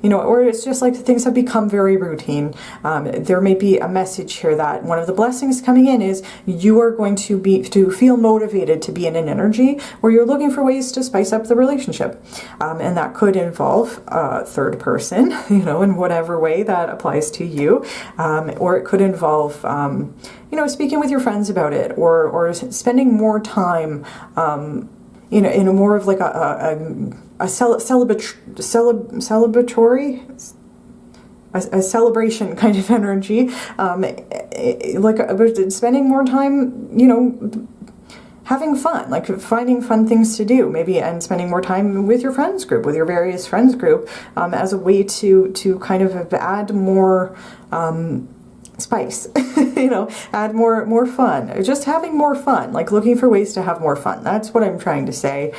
S1: you know, or it's just like things have become very routine. There may be a message here that one of the blessings coming in is you are going to feel motivated to be in an energy where you're looking for ways to spice up the relationship, and that could involve a third person, you know, in whatever way that applies to you. Or it could involve, you know, speaking with your friends about it, or spending more time, you know, in a more of like a celebration kind of energy, like spending more time, you know, having fun, like finding fun things to do, maybe, and spending more time with your friends group, with your various friends group, as a way to kind of add more spice, you know, add more fun, just having more fun, like looking for ways to have more fun. That's what I'm trying to say.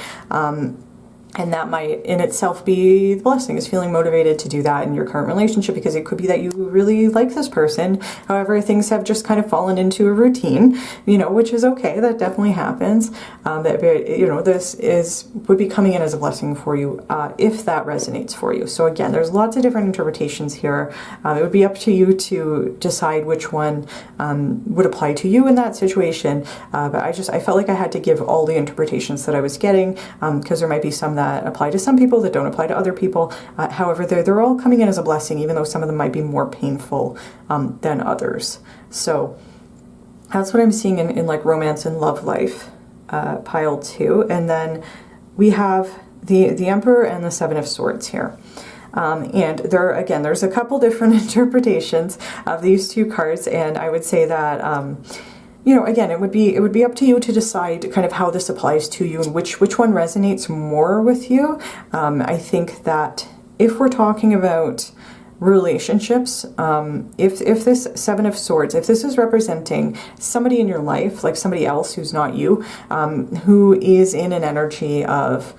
S1: And that might in itself be the blessing, is feeling motivated to do that in your current relationship, because it could be that you really like this person. However, things have just kind of fallen into a routine, you know, which is okay. That definitely happens. You know, this would be coming in as a blessing for you if that resonates for you. So again, there's lots of different interpretations here. It would be up to you to decide which one would apply to you in that situation. But I felt like I had to give all the interpretations that I was getting, because there might be some that apply to some people that don't apply to other people. However, they're all coming in as a blessing, even though some of them might be more painful than others. So that's what I'm seeing in like romance and love life, pile 2. And then we have the Emperor and the 7 of Swords here. And there's a couple different interpretations of these two cards, and I would say that you know, again, it would be up to you to decide kind of how this applies to you and which one resonates more with you. I think that if we're talking about relationships, if this Seven of Swords, if this is representing somebody in your life, like somebody else who's not you, who is in an energy of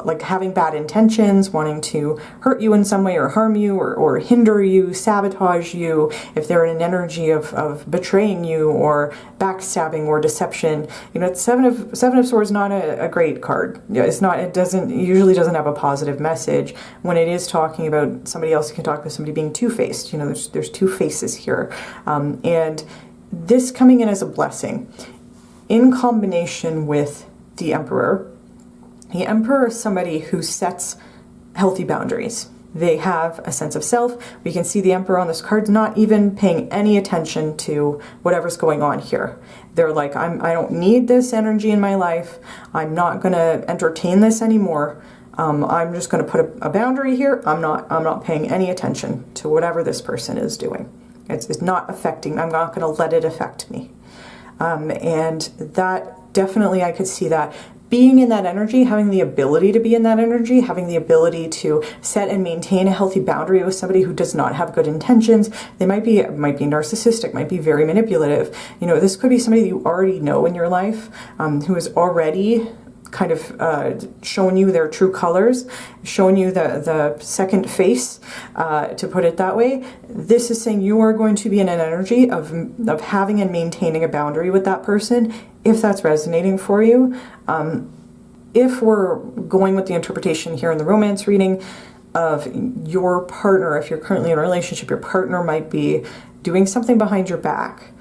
S1: like having bad intentions, wanting to hurt you in some way or harm you or hinder you, sabotage you, if they're in an energy of betraying you or backstabbing or deception, you know, Seven of Swords is not a great card. It's not, it usually doesn't have a positive message when it is talking about somebody else. You can talk about somebody being two-faced. You know, there's two faces here. And this coming in as a blessing in combination with the Emperor. The Emperor is somebody who sets healthy boundaries. They have a sense of self. We can see the Emperor on this card not even paying any attention to whatever's going on here. They're like, I don't need this energy in my life. I'm not going to entertain this anymore. I'm just going to put a boundary here. I'm not paying any attention to whatever this person is doing. It's not affecting me. I'm not going to let it affect me. And that definitely, I could see that. Being in that energy, having the ability to be in that energy, having the ability to set and maintain a healthy boundary with somebody who does not have good intentions. They might be narcissistic, might be very manipulative. You know, this could be somebody that you already know in your life, who is already kind of showing you their true colors, showing you the second face, to put it that way. This is saying you are going to be in an energy of having and maintaining a boundary with that person, if that's resonating for you. If we're going with the interpretation here in the romance reading of your partner, if you're currently in a relationship, your partner might be doing something behind your back.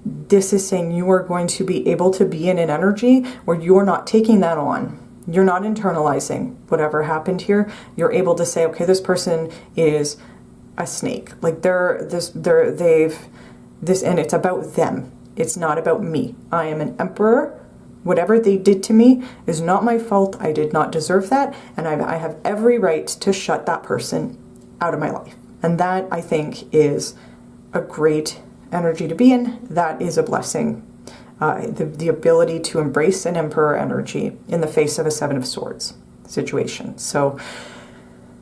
S1: This is saying you are going to be able to be in an energy where you're not taking that on. You're not internalizing whatever happened here. You're able to say, okay, this person is a snake. Like and it's about them. It's not about me. I am an emperor. Whatever they did to me is not my fault. I did not deserve that. And I have every right to shut that person out of my life. And that, I think, is a great energy to be in. That is a blessing. The ability to embrace an emperor energy in the face of a Seven of Swords situation. So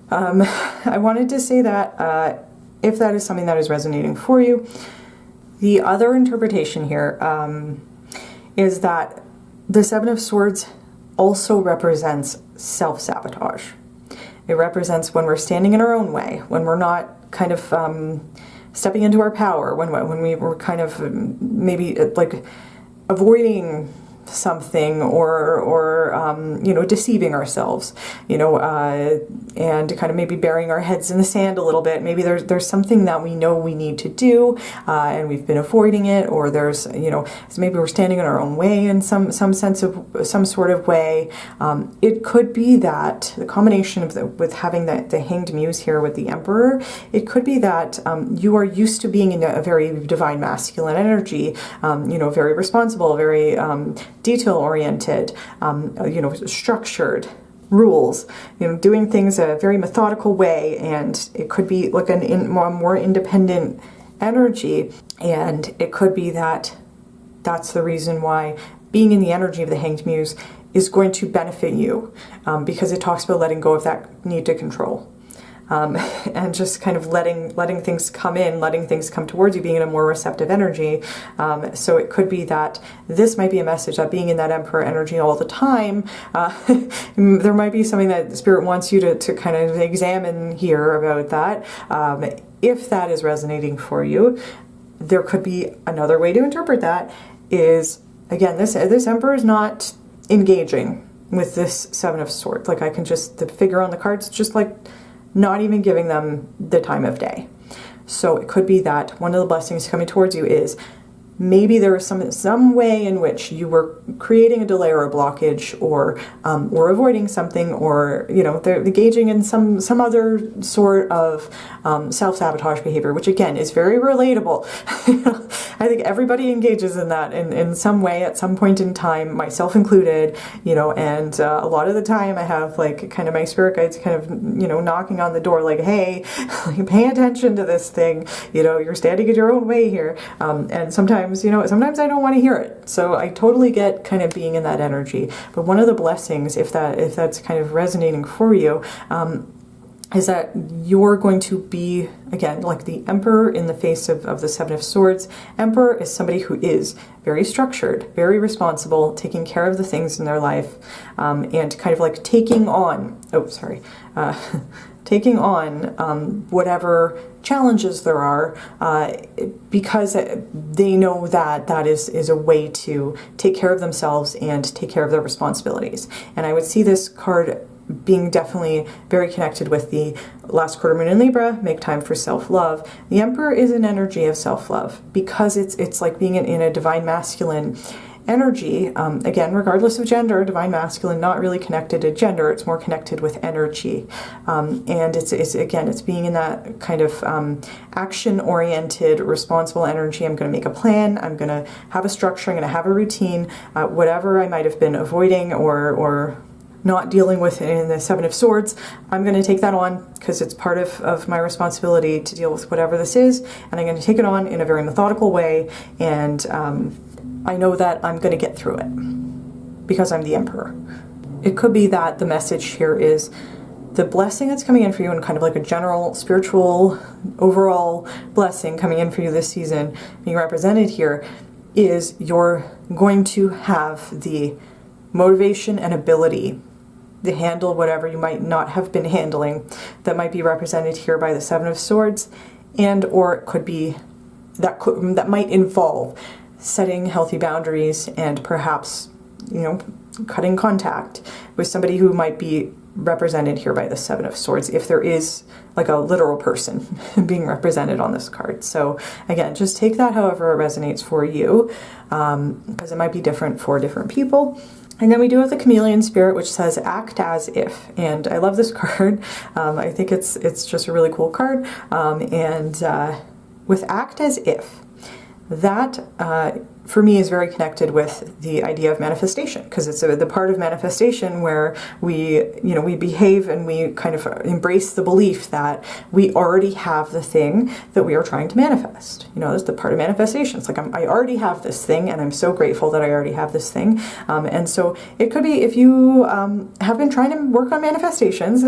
S1: I wanted to say that if that is something that is resonating for you. The other interpretation here is that the Seven of Swords also represents self-sabotage. It represents when we're standing in our own way, when we're not kind of stepping into our power, when we were kind of maybe like avoiding something or you know, deceiving ourselves, you know, and kind of maybe burying our heads in the sand a little bit. Maybe there's something that we know we need to do, and we've been avoiding it, or there's, you know, so maybe we're standing in our own way in some sense of some sort of way. It could be that the combination of with having the Hanged Muse here with the Emperor, it could be that you are used to being in a very divine masculine energy, you know, very responsible, very detail-oriented, you know, structured, rules, you know, doing things a very methodical way, and it could be like a more independent energy, and it could be that that's the reason why being in the energy of the Hanged Muse is going to benefit you, because it talks about letting go of that need to control. And just kind of letting things come in, letting things come towards you, being in a more receptive energy. So it could be that this might be a message that being in that Emperor energy all the time, there might be something that Spirit wants you to kind of examine here about that. If that is resonating for you, there could be another way to interpret that is, again, this Emperor is not engaging with this Seven of Swords. Like, I can just, the figure on the cards, just like not even giving them the time of day. So it could be that one of the blessings coming towards you is maybe there was some way in which you were creating a delay or a blockage, or avoiding something, or, you know, they're engaging in some other sort of self-sabotage behavior, which again is very relatable. I think everybody engages in that in some way at some point in time, myself included, you know, and a lot of the time I have like kind of my spirit guides kind of, you know, knocking on the door like, hey, pay attention to this thing, you know, you're standing in your own way here, and sometimes, you know, sometimes I don't want to hear it. So I totally get kind of being in that energy. But one of the blessings, if that's kind of resonating for you, is that you're going to be, again, like the Emperor in the face of the Seven of Swords. Emperor is somebody who is very structured, very responsible, taking care of the things in their life, and kind of like taking on, taking on whatever challenges there are, because they know that that is a way to take care of themselves and take care of their responsibilities. And I would see this card being definitely very connected with the last quarter moon in Libra, make time for self-love. The Emperor is an energy of self-love because it's like being in a divine masculine energy. Again, regardless of gender, divine masculine, not really connected to gender, it's more connected with energy. And it's being in that kind of action-oriented, responsible energy. I'm going to make a plan, I'm going to have a structure, I'm going to have a routine, whatever I might have been avoiding or not dealing with in the Seven of Swords, I'm going to take that on because it's part of my responsibility to deal with whatever this is, and I'm going to take it on in a very methodical way, and I know that I'm going to get through it because I'm the Emperor. It could be that the message here is the blessing that's coming in for you, and kind of like a general spiritual overall blessing coming in for you this season being represented here, is you're going to have the motivation and ability to handle whatever you might not have been handling that might be represented here by the Seven of Swords, and or it could be that might involve setting healthy boundaries and perhaps, cutting contact with somebody who might be represented here by the Seven of Swords, if there is like a literal person being represented on this card. So again, just take that however it resonates for you, because it might be different for different people. And then we do have the Chameleon Spirit, which says act as if. And I love this card. I think it's just a really cool card. With act as if, that for me is very connected with the idea of manifestation, because it's the part of manifestation where we behave and we kind of embrace the belief that we already have the thing that we are trying to manifest. That's the part of manifestation. It's like I already have this thing, and I'm so grateful that I already have this thing. And so it could be, if you have been trying to work on manifestations,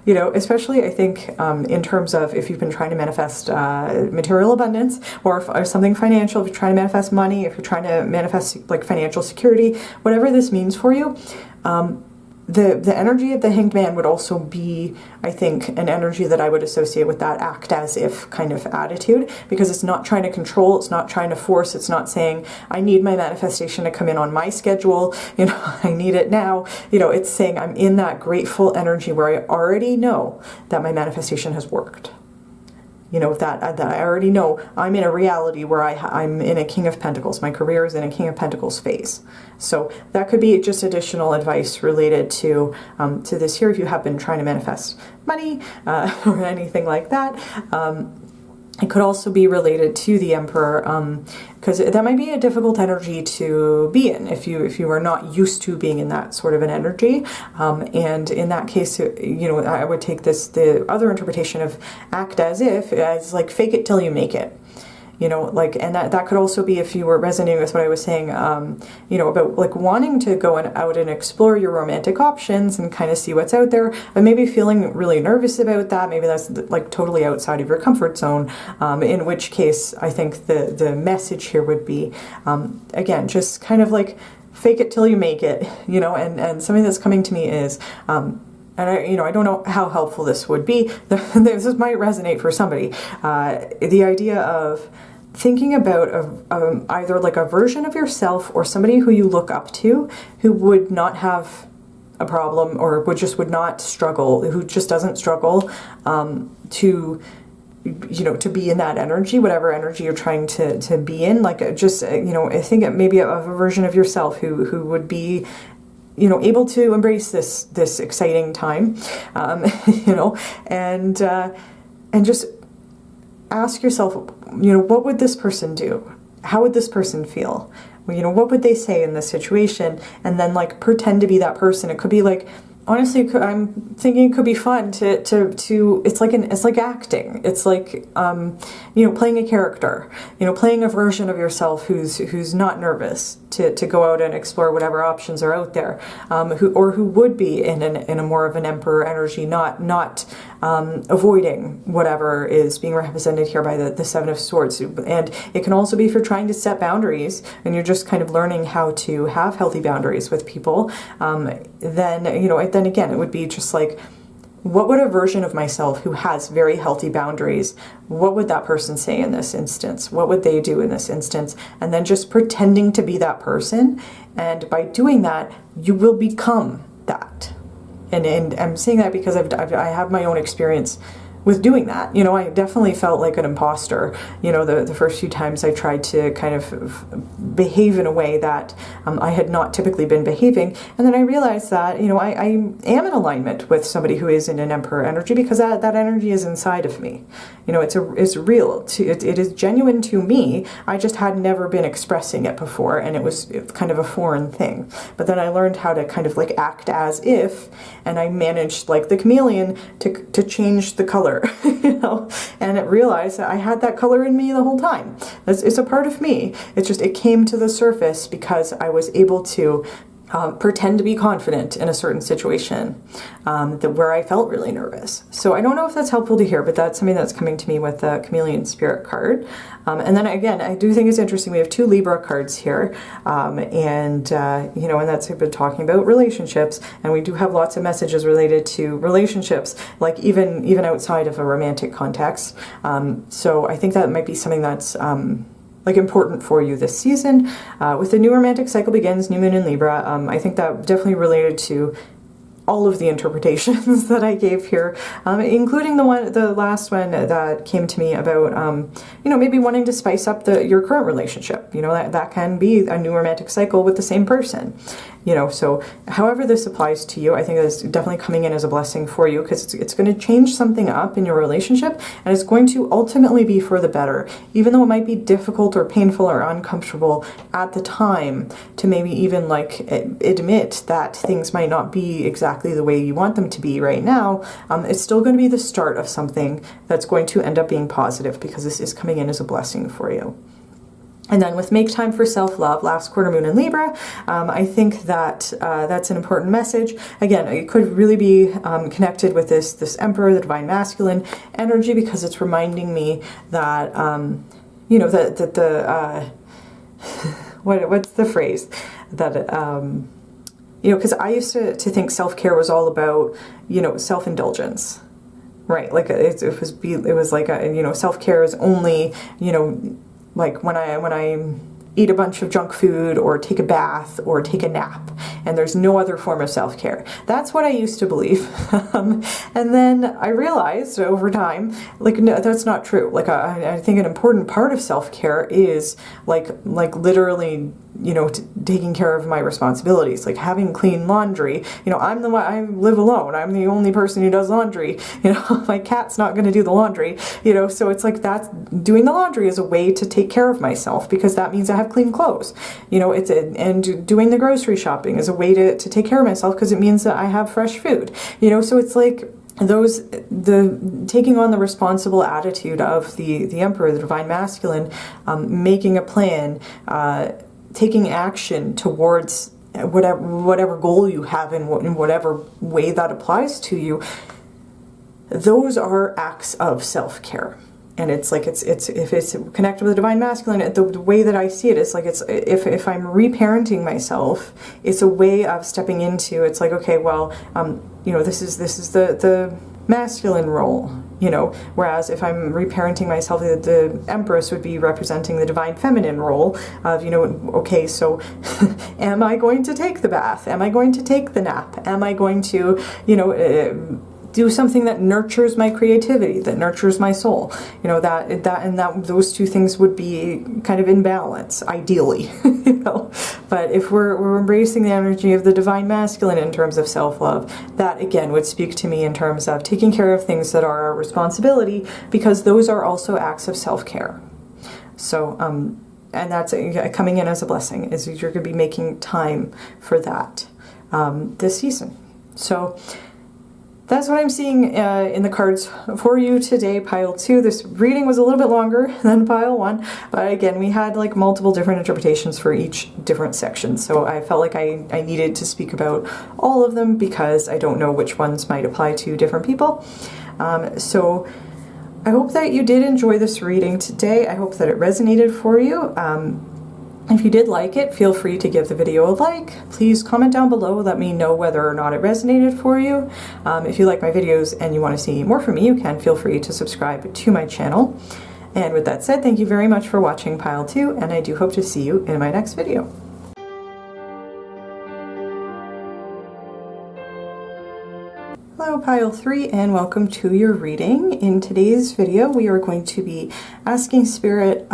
S1: especially I think in terms of if you've been trying to manifest material abundance or something financial, if you're trying to manifest money, if you're trying to manifest like financial security, whatever this means for you, the energy of the Hanged Man would also be, I think, an energy that I would associate with that act as if kind of attitude, because it's not trying to control, it's not trying to force, it's not saying I need my manifestation to come in on my schedule, I need it now. It's saying I'm in that grateful energy where I already know that my manifestation has worked. That I already know I'm in a reality where I'm in a King of Pentacles. My career is in a King of Pentacles phase. So that could be just additional advice related to this here if you have been trying to manifest money or anything like that. It could also be related to the Emperor, because that might be a difficult energy to be in if you are not used to being in that sort of an energy. And in that case, I would take the other interpretation of act as if as like fake it till you make it. And that could also be if you were resonating with what I was saying, about like wanting to go out and explore your romantic options and kind of see what's out there, but maybe feeling really nervous about that. Maybe that's like totally outside of your comfort zone, in which case I think the message here would be, again, just kind of like fake it till you make it, and something that's coming to me is, and I don't know how helpful this would be. This might resonate for somebody. The idea of thinking about either like a version of yourself or somebody who you look up to who would not have a problem or would not struggle, who just doesn't struggle to be in that energy, whatever energy you're trying to be in. Like I think maybe of a version of yourself who would be able to embrace this exciting time, and just ask yourself, what would this person do? How would this person feel? What would they say in this situation? And then like pretend to be that person. It could be like honestly, I'm thinking it could be fun to it's like acting. It's like, you know, playing a character, you know, playing a version of yourself who's not nervous to go out and explore whatever options are out there, who would be in a more of an emperor energy, not avoiding whatever is being represented here by the Seven of Swords. And it can also be if you're trying to set boundaries and you're just kind of learning how to have healthy boundaries with people, then, you know, then again, it would be just like, what would a version of myself who has very healthy boundaries, what would that person say in this instance? What would they do in this instance? And then just pretending to be that person. And by doing that, you will become that. And I'm saying that because I have my own experience with doing that. You know, I definitely felt like an imposter, you know, the first few times I tried to kind of behave in a way that I had not typically been behaving. And then I realized that, you know, I am in alignment with somebody who is in an emperor energy, because that energy is inside of me. You know, it's real. It is genuine to me. I just had never been expressing it before, and it was kind of a foreign thing. But then I learned how to kind of like act as if, and I managed, like the chameleon, to change the color. You know, and it realized that I had that color in me the whole time. It's a part of me. It's just, it came to the surface because I was able to pretend to be confident in a certain situation where I felt really nervous. So I don't know if that's helpful to hear, but that's something that's coming to me with the Chameleon Spirit card. And then again, I do think it's interesting. We have 2 Libra cards here, and you know, and that's, we've been talking about relationships, and we do have lots of messages related to relationships, like even outside of a romantic context. So I think that might be something that's like important for you this season. With the new romantic cycle begins, new moon in Libra, I think that definitely related to all of the interpretations that I gave here, including the last one that came to me about, you know, maybe wanting to spice up your current relationship. You know, that can be a new romantic cycle with the same person. You know, so however this applies to you, I think that's definitely coming in as a blessing for you, because it's going to change something up in your relationship, and it's going to ultimately be for the better, even though it might be difficult or painful or uncomfortable at the time to maybe even like admit that things might not be exactly the way you want them to be right now. It's still going to be the start of something that's going to end up being positive, because this is coming in as a blessing for you. And then with Make Time for Self-Love, last quarter moon in Libra, I think that that's an important message. Again, it could really be connected with this Emperor, the Divine Masculine energy, because it's reminding me that, you know, that the, what's the phrase? That, you know, because I used to think self-care was all about, you know, self-indulgence. Right, like it was like, you know, self-care is only, you know, like when I eat a bunch of junk food or take a bath or take a nap, and there's no other form of self-care. That's what I used to believe. And then I realized over time, like, no, that's not true. Like, I think an important part of self-care is like literally, you know, taking care of my responsibilities, like having clean laundry. You know, I'm the one, I live alone. I'm the only person who does laundry. You know, my cat's not going to do the laundry, you know, so it's like that's doing the laundry is a way to take care of myself, because that means I have clean clothes. You know, and doing the grocery shopping is a way to take care of myself, because it means that I have fresh food. You know, so it's like the taking on the responsible attitude of the Emperor, the Divine Masculine, making a plan, taking action towards whatever goal you have in whatever way that applies to you. Those are acts of self-care. And it's like, it's if it's connected with the Divine Masculine, the way that I see it is like, it's if I'm reparenting myself, it's a way of stepping into, it's like, okay, well, you know, this is the masculine role, you know, whereas if I'm reparenting myself, the Empress would be representing the Divine Feminine role of, you know, okay, so am I going to take the bath? Am I going to take the nap? Am I going to, you know, do something that nurtures my creativity, that nurtures my soul? You know, that those two things would be kind of in balance, ideally. You know, but if we're embracing the energy of the Divine Masculine in terms of self-love, that again would speak to me in terms of taking care of things that are our responsibility, because those are also acts of self-care. So, and that's coming in as a blessing, is you're going to be making time for that this season. So that's what I'm seeing in the cards for you today, pile 2. This reading was a little bit longer than pile 1, but again, we had like multiple different interpretations for each different section, so I felt like I needed to speak about all of them because I don't know which ones might apply to different people. So I hope that you did enjoy this reading today. I hope that it resonated for you. If you did like it, feel free to give the video a like. Please comment down below, let me know whether or not it resonated for you. If you like my videos and you want to see more from me, you can feel free to subscribe to my channel. And with that said, thank you very much for watching pile 2, and I do hope to see you in my next video. Hello pile 3, and welcome to your reading. In today's video we are going to be asking Spirit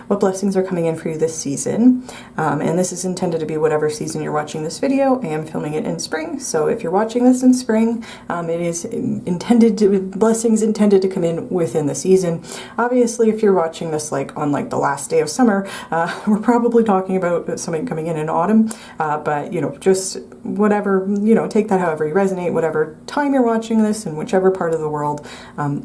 S1: what blessings are coming in for you this season, and this is intended to be whatever season you're watching this video. I am filming it in spring, so if you're watching this in spring, it is blessings intended to come in within the season. Obviously if you're watching this like on like the last day of summer, we're probably talking about something coming in autumn, but you know, just whatever, you know, take that however you resonate, whatever time you're watching this in whichever part of the world,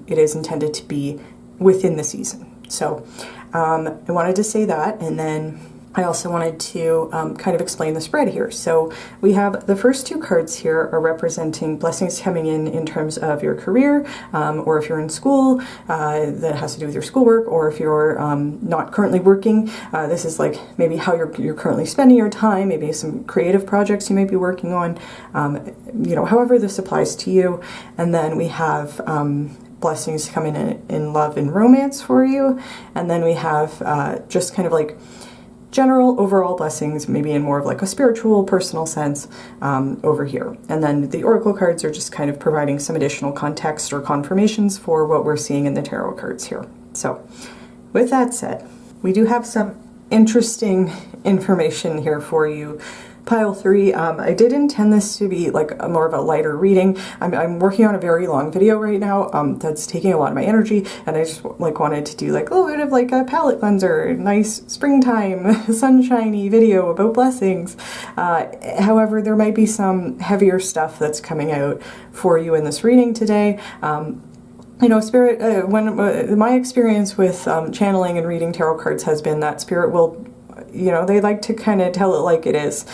S1: it is intended to be within the season. So I wanted to say that, and then I also wanted to kind of explain the spread here. So we have the first 2 cards here are representing blessings coming in terms of your career, or if you're in school, that has to do with your schoolwork, or if you're not currently working, this is like maybe how you're currently spending your time, maybe some creative projects you might be working on, you know, however this applies to you. And then we have blessings coming in love and romance for you, and then we have just kind of like general overall blessings, maybe in more of like a spiritual, personal sense over here. And then the oracle cards are just kind of providing some additional context or confirmations for what we're seeing in the tarot cards here. So with that said, we do have some interesting information here for you. Pile 3, I did intend this to be like more of a lighter reading. I'm working on a very long video right now that's taking a lot of my energy, and I just like wanted to do like a little bit of like a palette cleanser, nice springtime, sunshiny video about blessings. However, there might be some heavier stuff that's coming out for you in this reading today. You know, Spirit, when my experience with channeling and reading tarot cards has been that Spirit will, you know, they like to kind of tell it like it is.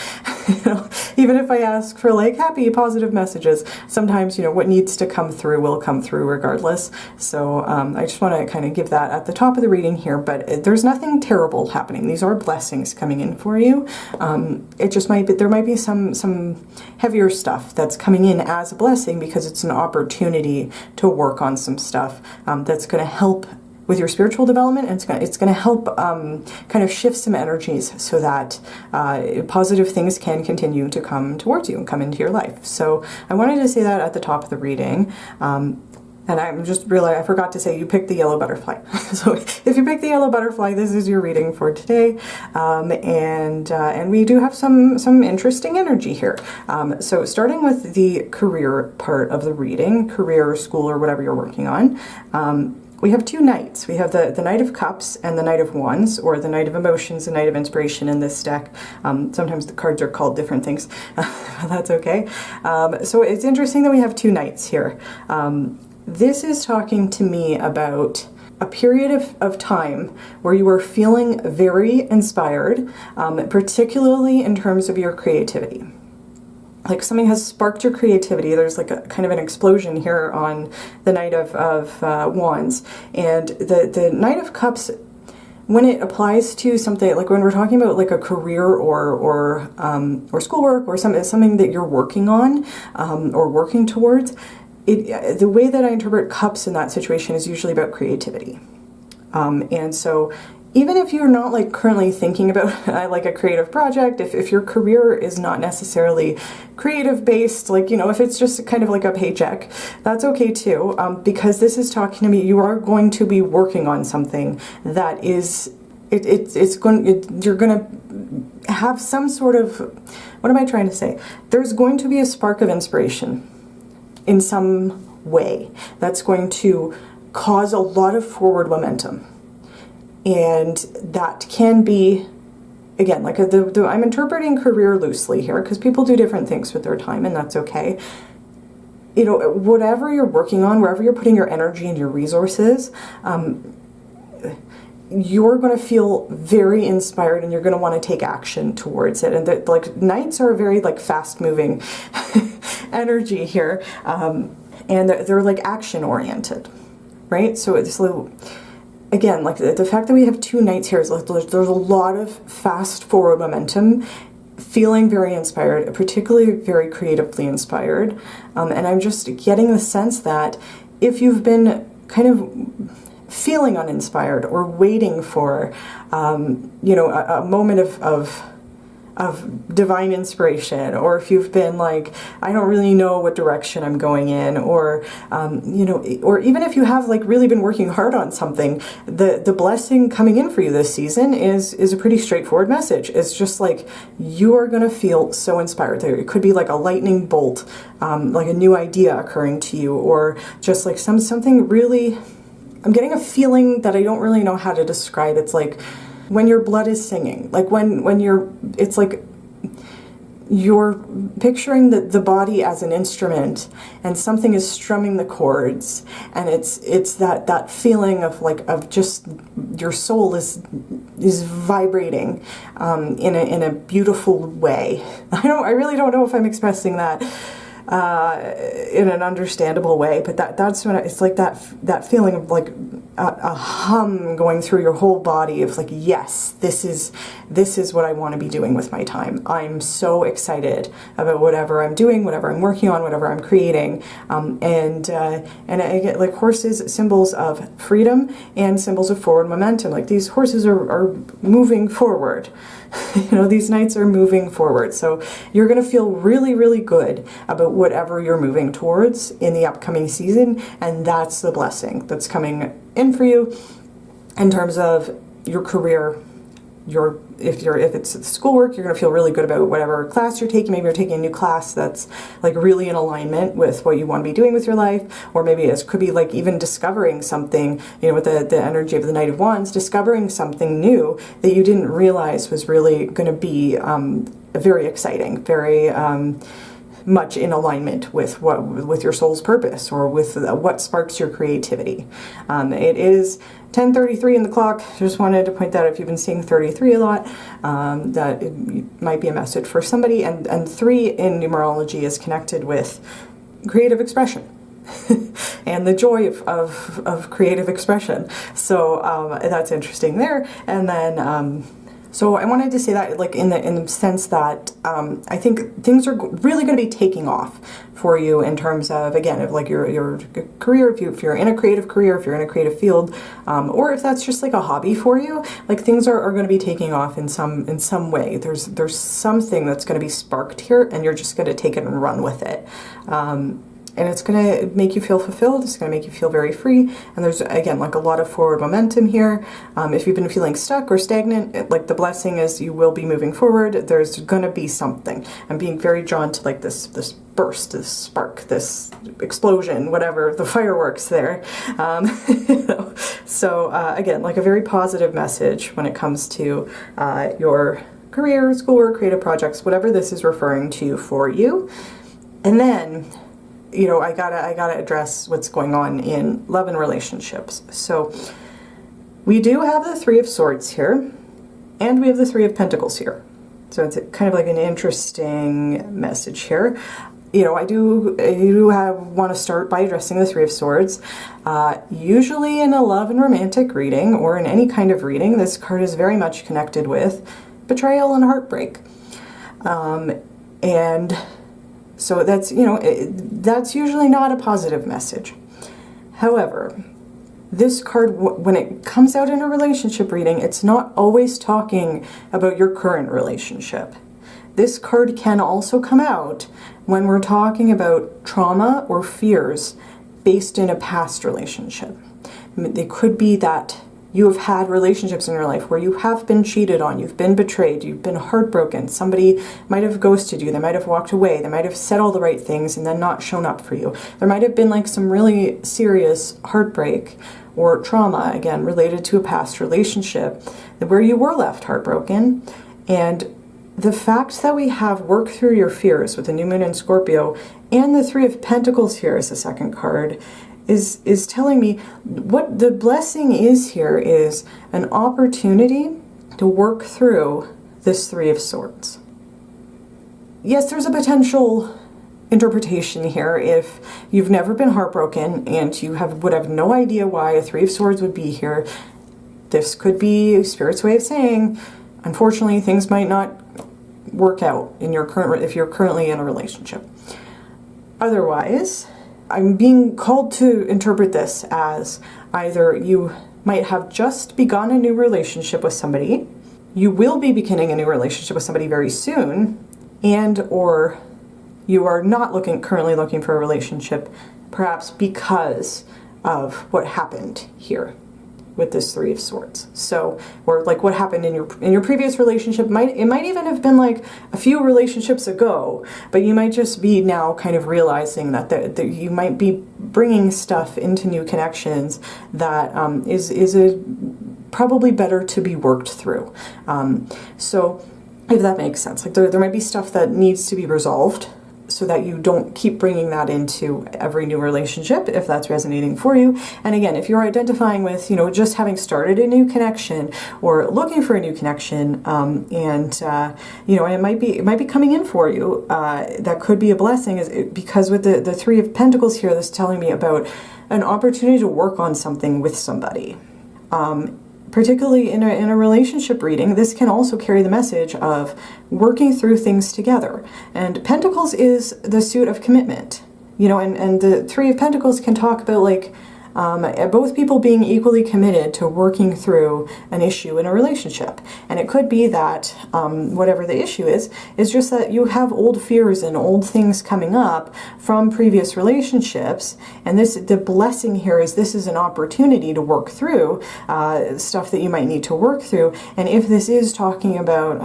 S1: You know, even if I ask for like happy, positive messages, sometimes, you know, what needs to come through will come through regardless. So I just want to kind of give that at the top of the reading here, but there's nothing terrible happening. These are blessings coming in for you. It just might be, there might be some heavier stuff that's coming in as a blessing because it's an opportunity to work on some stuff that's going to help with your spiritual development, and it's going to help kind of shift some energies so that positive things can continue to come towards you and come into your life. So I wanted to say that at the top of the reading. And I'm just realizing I forgot to say you picked the yellow butterfly. So if you picked the yellow butterfly, this is your reading for today. And we do have some interesting energy here. So starting with the career part of the reading, career, school, or whatever you're working on, we have 2 knights. We have the Knight of Cups and the Knight of Wands, or the Knight of Emotions, the Knight of Inspiration in this deck. Sometimes the cards are called different things, but that's okay. So it's interesting that we have 2 knights here. This is talking to me about a period of time where you are feeling very inspired, particularly in terms of your creativity. Like something has sparked your creativity. There's like a kind of an explosion here on the Knight of Wands. And the Knight of Cups, when it applies to something, like when we're talking about like a career or schoolwork or something that you're working on or working towards, the way that I interpret cups in that situation is usually about creativity. And so even if you're not like currently thinking about like a creative project, if your career is not necessarily creative based, like, you know, if it's just kind of like a paycheck, that's okay too, because this is talking to me, you are going to be working on something that is, you're going to have some sort of, what am I trying to say? There's going to be a spark of inspiration in some way that's going to cause a lot of forward momentum. And that can be again, like I'm interpreting career loosely here because people do different things with their time, and that's okay. You know, whatever you're working on, wherever you're putting your energy and your resources, you're going to feel very inspired and you're going to want to take action towards it. And that, like, nights are very like fast moving energy here, and they're like action oriented, right? So it's again, like the fact that we have 2 nights here is like there's a lot of fast forward momentum, feeling very inspired, particularly very creatively inspired. And I'm just getting the sense that if you've been kind of feeling uninspired or waiting for, you know, a moment of divine inspiration, or if you've been like, I don't really know what direction I'm going in, or you know, or even if you have like really been working hard on something, the blessing coming in for you this season is a pretty straightforward message. It's just like you are going to feel so inspired. There, it could be like a lightning bolt, like a new idea occurring to you, or just like something really. I'm getting a feeling that I don't really know how to describe. It's like when your blood is singing, like when you're, it's like you're picturing the body as an instrument and something is strumming the chords, and it's that feeling of like of just your soul is vibrating in a beautiful way. I really don't know if I'm expressing that in an understandable way, but that's when it's like that feeling of like a hum going through your whole body of like, yes, this is what I want to be doing with my time. I'm so excited about whatever I'm doing, whatever I'm working on, whatever I'm creating, and I get like horses, symbols of freedom and symbols of forward momentum. Like these horses are moving forward. You know, these nights are moving forward. So you're going to feel really, really good about whatever you're moving towards in the upcoming season. And that's the blessing that's coming in for you in terms of your career. If it's schoolwork, you're going to feel really good about whatever class you're taking. Maybe you're taking a new class that's like really in alignment with what you want to be doing with your life, or maybe it could be like even discovering something, you know, with the energy of the Knight of Wands, discovering something new that you didn't realize was really going to be very exciting, very much in alignment with with your soul's purpose, or with what sparks your creativity. It is 10:33 in the clock. Just wanted to point that out if you've been seeing 33 a lot, that it might be a message for somebody. And 3 in numerology is connected with creative expression and the joy of creative expression. So that's interesting there. And then so I wanted to say that, like, in the sense that I think things are really going to be taking off for you in terms of, again, of like your career, if you're in a creative career, if you're in a creative field, or if that's just like a hobby for you, like things are going to be taking off in some way. There's something that's going to be sparked here, and you're just going to take it and run with it. And it's going to make you feel fulfilled. It's going to make you feel very free. And there's, again, like a lot of forward momentum here. If you've been feeling stuck or stagnant, like the blessing is you will be moving forward. There's going to be something. I'm being very drawn to like this burst, this spark, this explosion, whatever, the fireworks there. You know. So again, like a very positive message when it comes to your career, schoolwork, creative projects, whatever this is referring to for you. And then, you know, I gotta address what's going on in love and relationships. So we do have the 3 of Swords here, and we have the 3 of Pentacles here. So it's kind of like an interesting message here. You know, I do want to start by addressing the 3 of Swords. Usually in a love and romantic reading, or in any kind of reading, this card is very much connected with betrayal and heartbreak. And so that's, you know, that's usually not a positive message. However, this card, when it comes out in a relationship reading, it's not always talking about your current relationship. This card can also come out when we're talking about trauma or fears based in a past relationship. It could be that you have had relationships in your life where you have been cheated on, you've been betrayed, you've been heartbroken, somebody might have ghosted you, they might have walked away, they might have said all the right things and then not shown up for you. There might have been like some really serious heartbreak or trauma, again, related to a past relationship where you were left heartbroken, And the fact that we have work through your fears with the new moon in Scorpio and the Three of Pentacles here as the second card is telling me what the blessing is here is an opportunity to work through this Three of Swords. Yes, there's a potential interpretation here if you've never been heartbroken and you would have no idea why a Three of Swords would be here. This could be Spirit's way of saying, unfortunately, things might not work out in your if you're currently in a relationship. Otherwise, I'm being called to interpret this as either you might have just begun a new relationship with somebody, you will be beginning a new relationship with somebody very soon, and or you are not currently looking for a relationship, perhaps because of what happened here with this Three of Swords. So, or like what happened in your previous relationship, it might even have been like a few relationships ago, but you might just be now kind of realizing that you might be bringing stuff into new connections that is probably better to be worked through. So if that makes sense, like there might be stuff that needs to be resolved so that you don't keep bringing that into every new relationship, if that's resonating for you. And again, if you're identifying with, just having started a new connection or looking for a new connection, and it might be coming in for you, that could be a blessing, because with the Three of Pentacles here, this is telling me about an opportunity to work on something with somebody. Particularly in a relationship reading, this can also carry the message of working through things together. And Pentacles is the suit of commitment, and the Three of Pentacles can talk about both people being equally committed to working through an issue in a relationship. And it could be that whatever the issue is just that you have old fears and old things coming up from previous relationships. And the blessing here is this is an opportunity to work through stuff that you might need to work through. And if this is talking about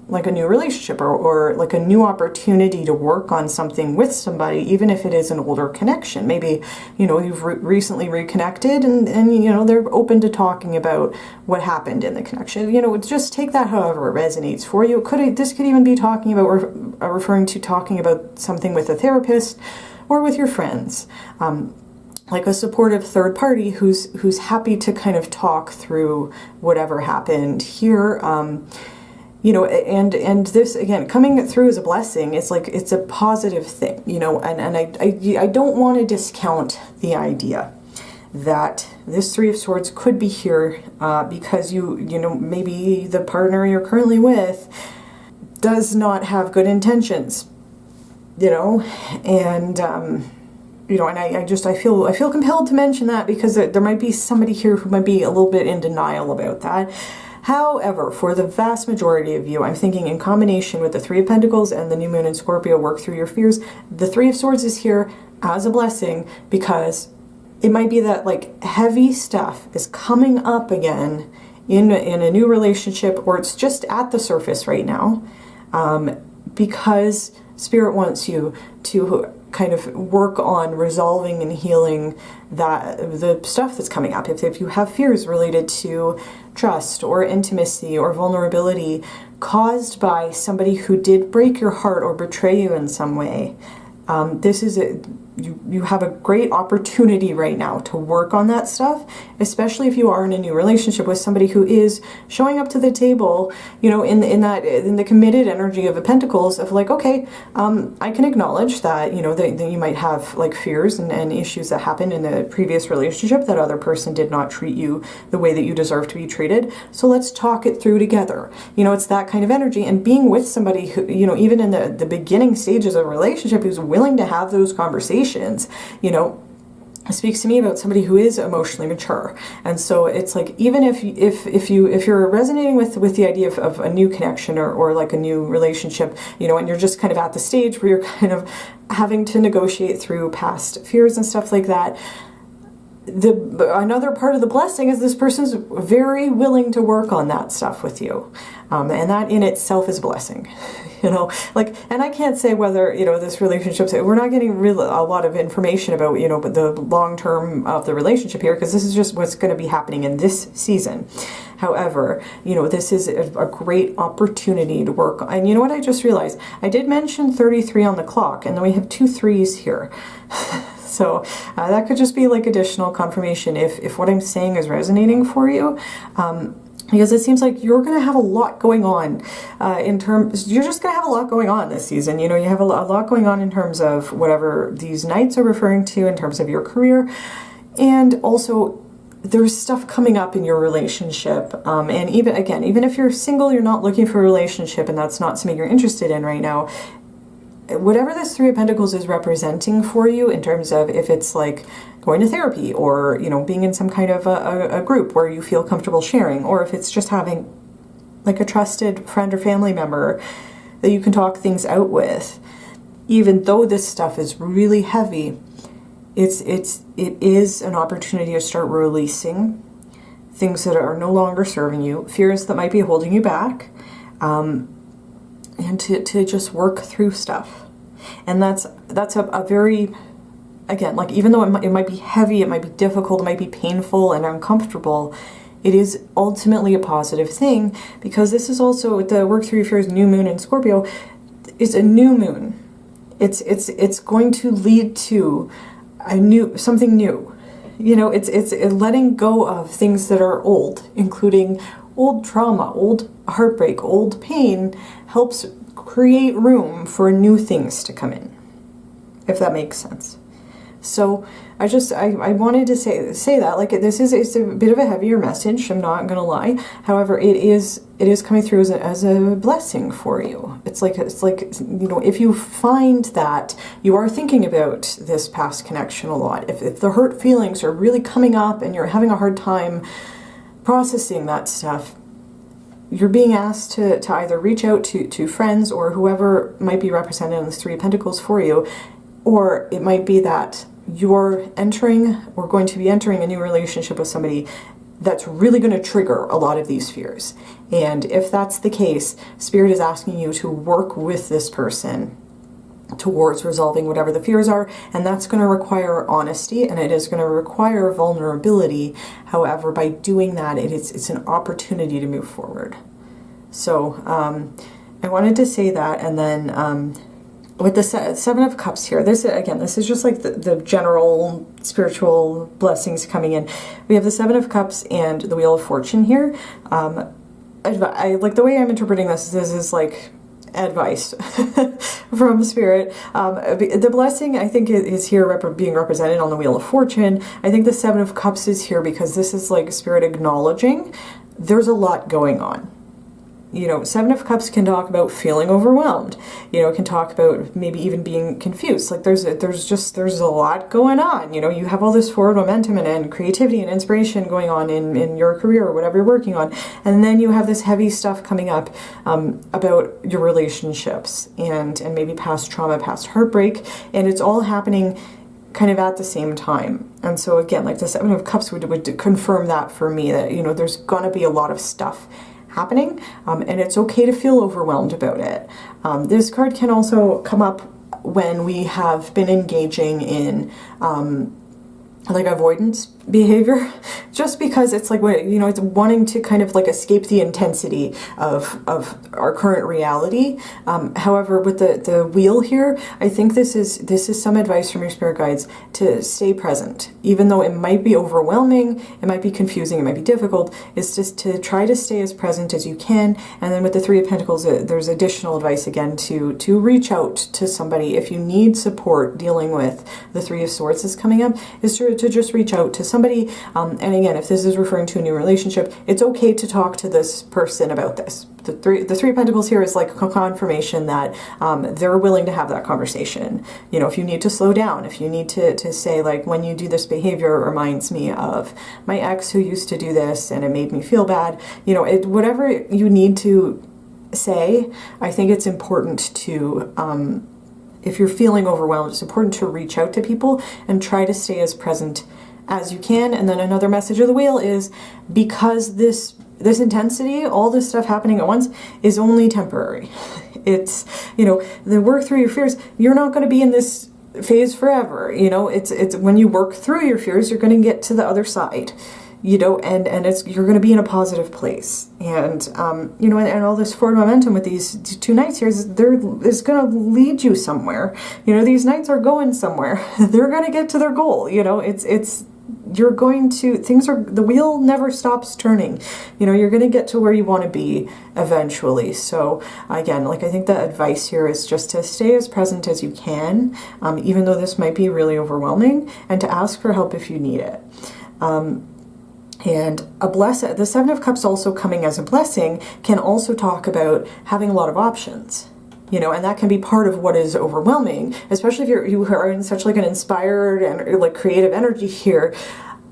S1: like a new relationship or like a new opportunity to work on something with somebody, even if it is an older connection, maybe, you've recently reconnected and they're open to talking about what happened in the connection. Just take that however it resonates for you. This could even be talking about referring to talking about something with a therapist or with your friends, like a supportive third party who's happy to kind of talk through whatever happened here. And this, again, coming through as a blessing, it's like, it's a positive thing, and I don't want to discount the idea that this Three of Swords could be here because maybe the partner you're currently with does not have good intentions, and I feel compelled to mention that because there might be somebody here who might be a little bit in denial about that. However, for the vast majority of you, I'm thinking in combination with the Three of Pentacles and the new moon in Scorpio, work through your fears, the Three of Swords is here as a blessing because it might be that like heavy stuff is coming up again in a new relationship, or it's just at the surface right now, because Spirit wants you to kind of work on resolving and healing the stuff that's coming up. If you have fears related to trust or intimacy or vulnerability caused by somebody who did break your heart or betray you in some way, this is you have a great opportunity right now to work on that stuff, especially if you are in a new relationship with somebody who is showing up to the table, in the committed energy of the Pentacles of like, okay, I can acknowledge that, that you might have like fears and issues that happened in the previous relationship, that other person did not treat you the way that you deserve to be treated. So let's talk it through together. It's that kind of energy, and being with somebody who, even in the beginning stages of a relationship, who's willing to have those conversations, speaks to me about somebody who is emotionally mature. And so it's like, even if you're resonating with the idea of a new connection or like a new relationship, and you're just kind of at the stage where you're kind of having to negotiate through past fears and stuff like that, another part of the blessing is this person's very willing to work on that stuff with you. And that in itself is a blessing, and I can't say whether, this relationship, we're not getting a lot of information about, but the long term of the relationship here, because this is just what's going to be happening in this season. However, you know, this is a great opportunity to work. And you know what I just realized? I did mention 33 on the clock, and then we have 2 3s here. So that could just be like additional confirmation if what I'm saying is resonating for you. Because it seems like you're going to have a lot going on you're just going to have a lot going on this season. You know, you have a lot going on in terms of whatever these nights are referring to in terms of your career. And also there's stuff coming up in your relationship. And even if you're single, you're not looking for a relationship and that's not something you're interested in right now, whatever this 3 of Pentacles is representing for you in terms of if it's like going to therapy or, you know, being in some kind of a group where you feel comfortable sharing, or if it's just having like a trusted friend or family member that you can talk things out with, even though this stuff is really heavy, it is an opportunity to start releasing things that are no longer serving you, fears that might be holding you back, and to just work through stuff. And that's a very, again, like, even though it might be heavy, it might be difficult, it might be painful and uncomfortable, it is ultimately a positive thing, because this is also the work through your fears new moon in Scorpio is a new moon. It's going to lead to something new. You know, it's letting go of things that are old, including old trauma, old heartbreak, old pain, helps create room for new things to come in, if that makes sense. So I wanted to say that, like, it's a bit of a heavier message, I'm not gonna lie. However, it is coming through as a blessing for you. It's like, you know, if you find that you are thinking about this past connection a lot, if the hurt feelings are really coming up and you're having a hard time processing that stuff, you're being asked to either reach out to friends or whoever might be represented in this 3 of Pentacles for you, or it might be that you're entering or going to be entering a new relationship with somebody that's really going to trigger a lot of these fears. And if that's the case, Spirit is asking you to work with this person towards resolving whatever the fears are, and that's going to require honesty and it is going to require vulnerability. However, by doing that, it's an opportunity to move forward. So I wanted to say that. And then with the 7 of Cups here, this is just like the general spiritual blessings coming in. We have the 7 of Cups and the Wheel of Fortune here. I like the way I'm interpreting this is like advice from Spirit. The blessing, I think, is here being represented on the Wheel of Fortune. I think the 7 of Cups is here because this is like Spirit acknowledging there's a lot going on. You know, 7 of Cups can talk about feeling overwhelmed. You know, it can talk about maybe even being confused. Like there's a lot going on. You know, you have all this forward momentum and creativity and inspiration going on in your career or whatever you're working on. And then you have this heavy stuff coming up about your relationships and maybe past trauma, past heartbreak. And it's all happening kind of at the same time. And so again, like the 7 of Cups would confirm that for me, that, you know, there's gonna be a lot of stuff happening, and it's okay to feel overwhelmed about it. This card can also come up when we have been engaging in like avoidance behavior, just because it's like, you know, it's wanting to kind of like escape the intensity of our current reality. However, with the wheel here, I think this is some advice from your spirit guides to stay present, even though it might be overwhelming, it might be confusing, it might be difficult. It's just to try to stay as present as you can. And then with the 3 of Pentacles, there's additional advice again to reach out to somebody if you need support dealing with the 3 of Swords is coming up, is to just reach out to somebody. And again, if this is referring to a new relationship, it's okay to talk to this person about this. The three of Pentacles here is like a confirmation that they're willing to have that conversation. You know, if you need to slow down, if you need to say, like, when you do this behavior, it reminds me of my ex who used to do this and it made me feel bad. You know, whatever you need to say, I think it's important to, if you're feeling overwhelmed, it's important to reach out to people and try to stay as present as you can. And then another message of the wheel is, because this intensity, all this stuff happening at once, is only temporary. It's, you know, the work through your fears, you're not going to be in this phase forever. You know, it's when you work through your fears, you're going to get to the other side. you know, and you're going to be in a positive place. And, you know, and all this forward momentum with these two knights here is going to lead you somewhere. You know, these knights are going somewhere. They're going to get to their goal. You know, you're going to, the wheel never stops turning. You know, you're going to get to where you want to be eventually. So again, like, I think the advice here is just to stay as present as you can, even though this might be really overwhelming, and to ask for help if you need it. And the Seven of Cups also coming as a blessing can also talk about having a lot of options, you know, and that can be part of what is overwhelming, especially if you are in such like an inspired and like creative energy here.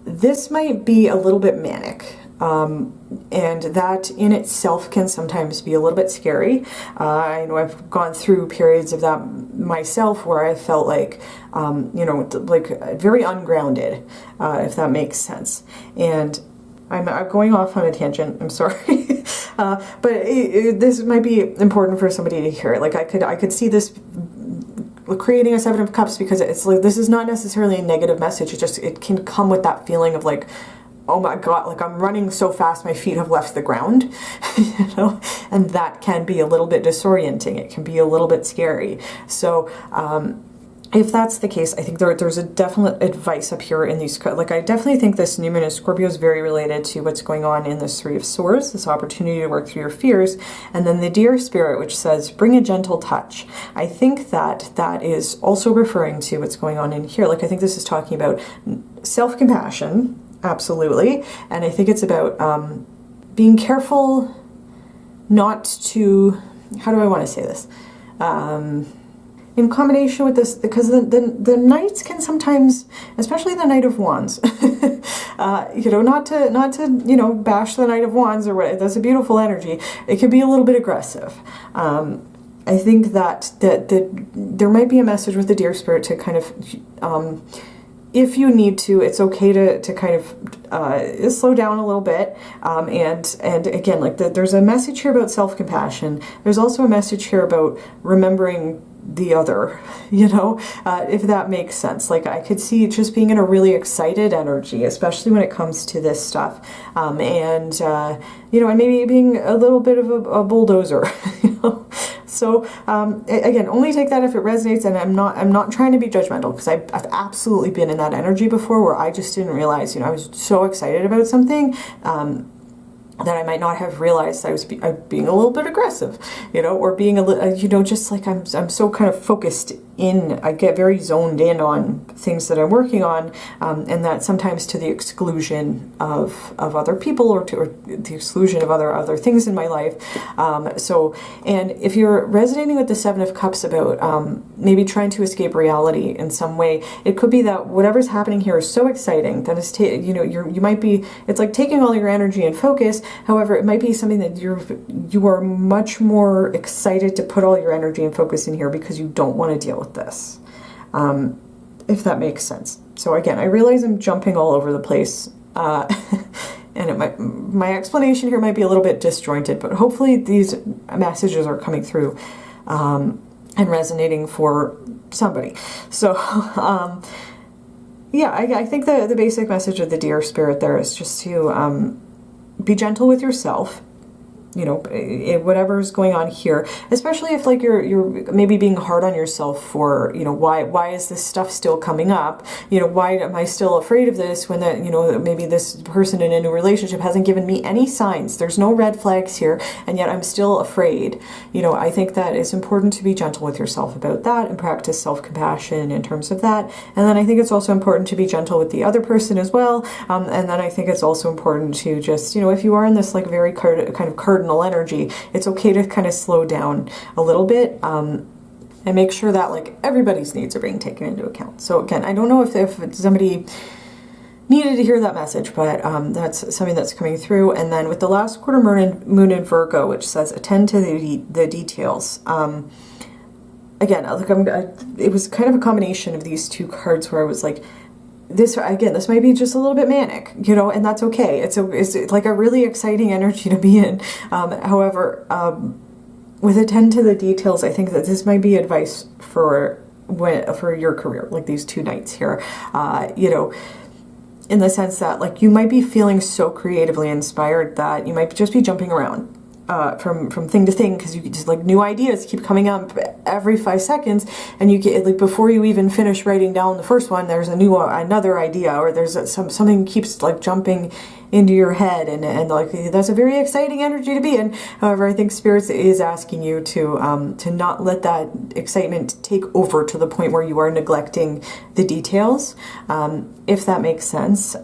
S1: This might be a little bit manic. And that in itself can sometimes be a little bit scary. I know I've gone through periods of that myself where I felt like, you know, like very ungrounded, if that makes sense. And I'm going off on a tangent, I'm sorry. But this might be important for somebody to hear. Like, I could see this creating a Seven of Cups, because it's like, this is not necessarily a negative message. It can come with that feeling of like, oh my God, like I'm running so fast my feet have left the ground, you know, and that can be a little bit disorienting. It can be a little bit scary. So if that's the case, I think there's a definite advice up here in these, like, I definitely think this new moon in Scorpio is very related to what's going on in this Three of Swords, this opportunity to work through your fears, and then the Deer Spirit, which says, bring a gentle touch. I think that is also referring to what's going on in here. Like, I think this is talking about self-compassion, absolutely, and I think it's about being careful not to, how do I want to say this? In combination with this, because the knights can sometimes, especially the Knight of Wands, you know, not to you know, bash the Knight of Wands or what. That's a beautiful energy. It can be a little bit aggressive. I think that there might be a message with the Deer Spirit to kind of, if you need to, it's okay to kind of slow down a little bit. And again, like, there's a message here about self-compassion. There's also a message here about remembering the other, you know, if that makes sense. Like, I could see just being in a really excited energy, especially when it comes to this stuff. You know, and maybe being a little bit of a bulldozer, you know. So again, only take that if it resonates, and I'm not trying to be judgmental, because I've absolutely been in that energy before where I just didn't realize, you know, I was so excited about something that I might not have realized I was being a little bit aggressive, you know, or being a little, you know, just like I'm so kind of focused in, I get very zoned in on things that I'm working on, and that sometimes to the exclusion of other people, or the exclusion of other things in my life. So, and if you're resonating with the Seven of Cups about maybe trying to escape reality in some way, it could be that whatever's happening here is so exciting that it's you know, you might be, it's like taking all your energy and focus. However, it might be something that you are much more excited to put all your energy and focus in here because you don't want to deal with this, if that makes sense. So again, I realize I'm jumping all over the place, and my explanation here might be a little bit disjointed, but hopefully these messages are coming through and resonating for somebody. So yeah, I think the basic message of the Deer Spirit there is just to be gentle with yourself, you know, whatever's going on here, especially if like you're maybe being hard on yourself for, you know, why is this stuff still coming up? You know, why am I still afraid of this when that, you know, maybe this person in a new relationship hasn't given me any signs. There's no red flags here, and yet I'm still afraid. You know, I think that it's important to be gentle with yourself about that and practice self-compassion in terms of that. And then I think it's also important to be gentle with the other person as well. And then I think it's also important to just, you know, if you are in this like very kind of cardinal energy, it's okay to kind of slow down a little bit, and make sure that like everybody's needs are being taken into account. So again, I don't know if somebody needed to hear that message, but that's something that's coming through. And then with the last quarter moon in Virgo, which says attend to the details. Again, it was kind of a combination of these two cards where I was like, this might be just a little bit manic, you know, and that's okay. It's like a really exciting energy to be in. However, with attend to the details, I think that this might be advice for your career, like these two knights here. You know, in the sense that like you might be feeling so creatively inspired that you might just be jumping around from thing to thing, because you just like new ideas keep coming up every 5 seconds, and you get like before you even finish writing down the first one, there's another idea, or there's something keeps like jumping into your head, and like that's a very exciting energy to be in. However, I think Spirit is asking you to not let that excitement take over to the point where you are neglecting the details, if that makes sense.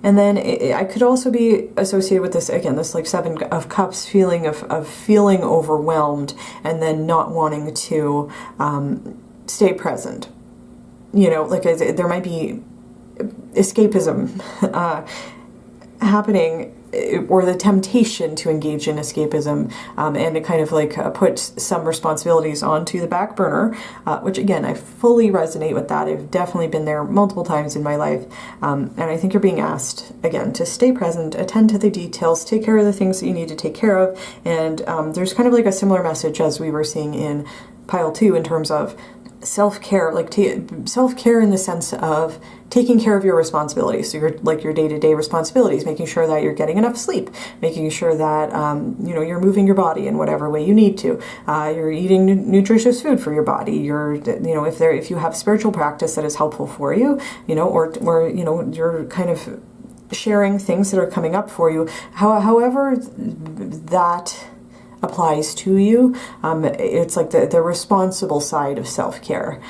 S1: And then I could also be associated with this, again, this like 7 of Cups feeling of feeling overwhelmed and then not wanting to stay present. You know, like there might be escapism happening, or the temptation to engage in escapism, and to kind of like put some responsibilities onto the back burner, which again, I fully resonate with that. I've definitely been there multiple times in my life, and I think you're being asked again to stay present, attend to the details, take care of the things that you need to take care of, and there's kind of like a similar message as we were seeing in pile 2 in terms of self-care, like self-care in the sense of taking care of your responsibilities. So your day-to-day responsibilities, making sure that you're getting enough sleep, making sure that you're moving your body in whatever way you need to. You're eating nutritious food for your body. You're if you have spiritual practice that is helpful for you, or you're kind of sharing things that are coming up for you. However that applies to you, it's like the responsible side of self-care,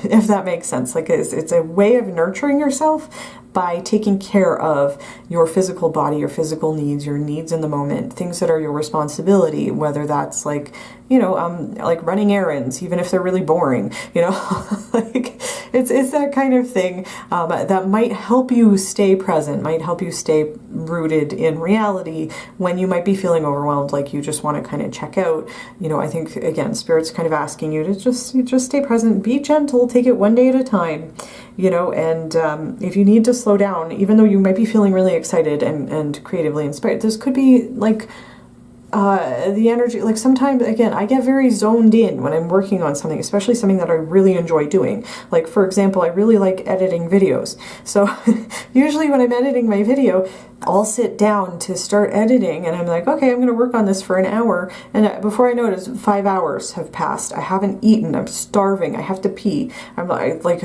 S1: if that makes sense. Like it's a way of nurturing yourself by taking care of your physical body, your physical needs, your needs in the moment, things that are your responsibility, whether that's like like running errands, even if they're really boring, like it's that kind of thing that might help you stay present, might help you stay rooted in reality when you might be feeling overwhelmed, like you just want to kind of check out. I think again, Spirit's kind of asking you to just stay present, be gentle, take it one day at a time, and if you need to slow down, even though you might be feeling really excited and creatively inspired, this could be like the energy, like sometimes, again, I get very zoned in when I'm working on something, especially something that I really enjoy doing. Like, for example, I really like editing videos. So usually when I'm editing my video, I'll sit down to start editing and I'm like, okay, I'm going to work on this for an hour. And before I know it, 5 hours have passed. I haven't eaten. I'm starving. I have to pee. I'm like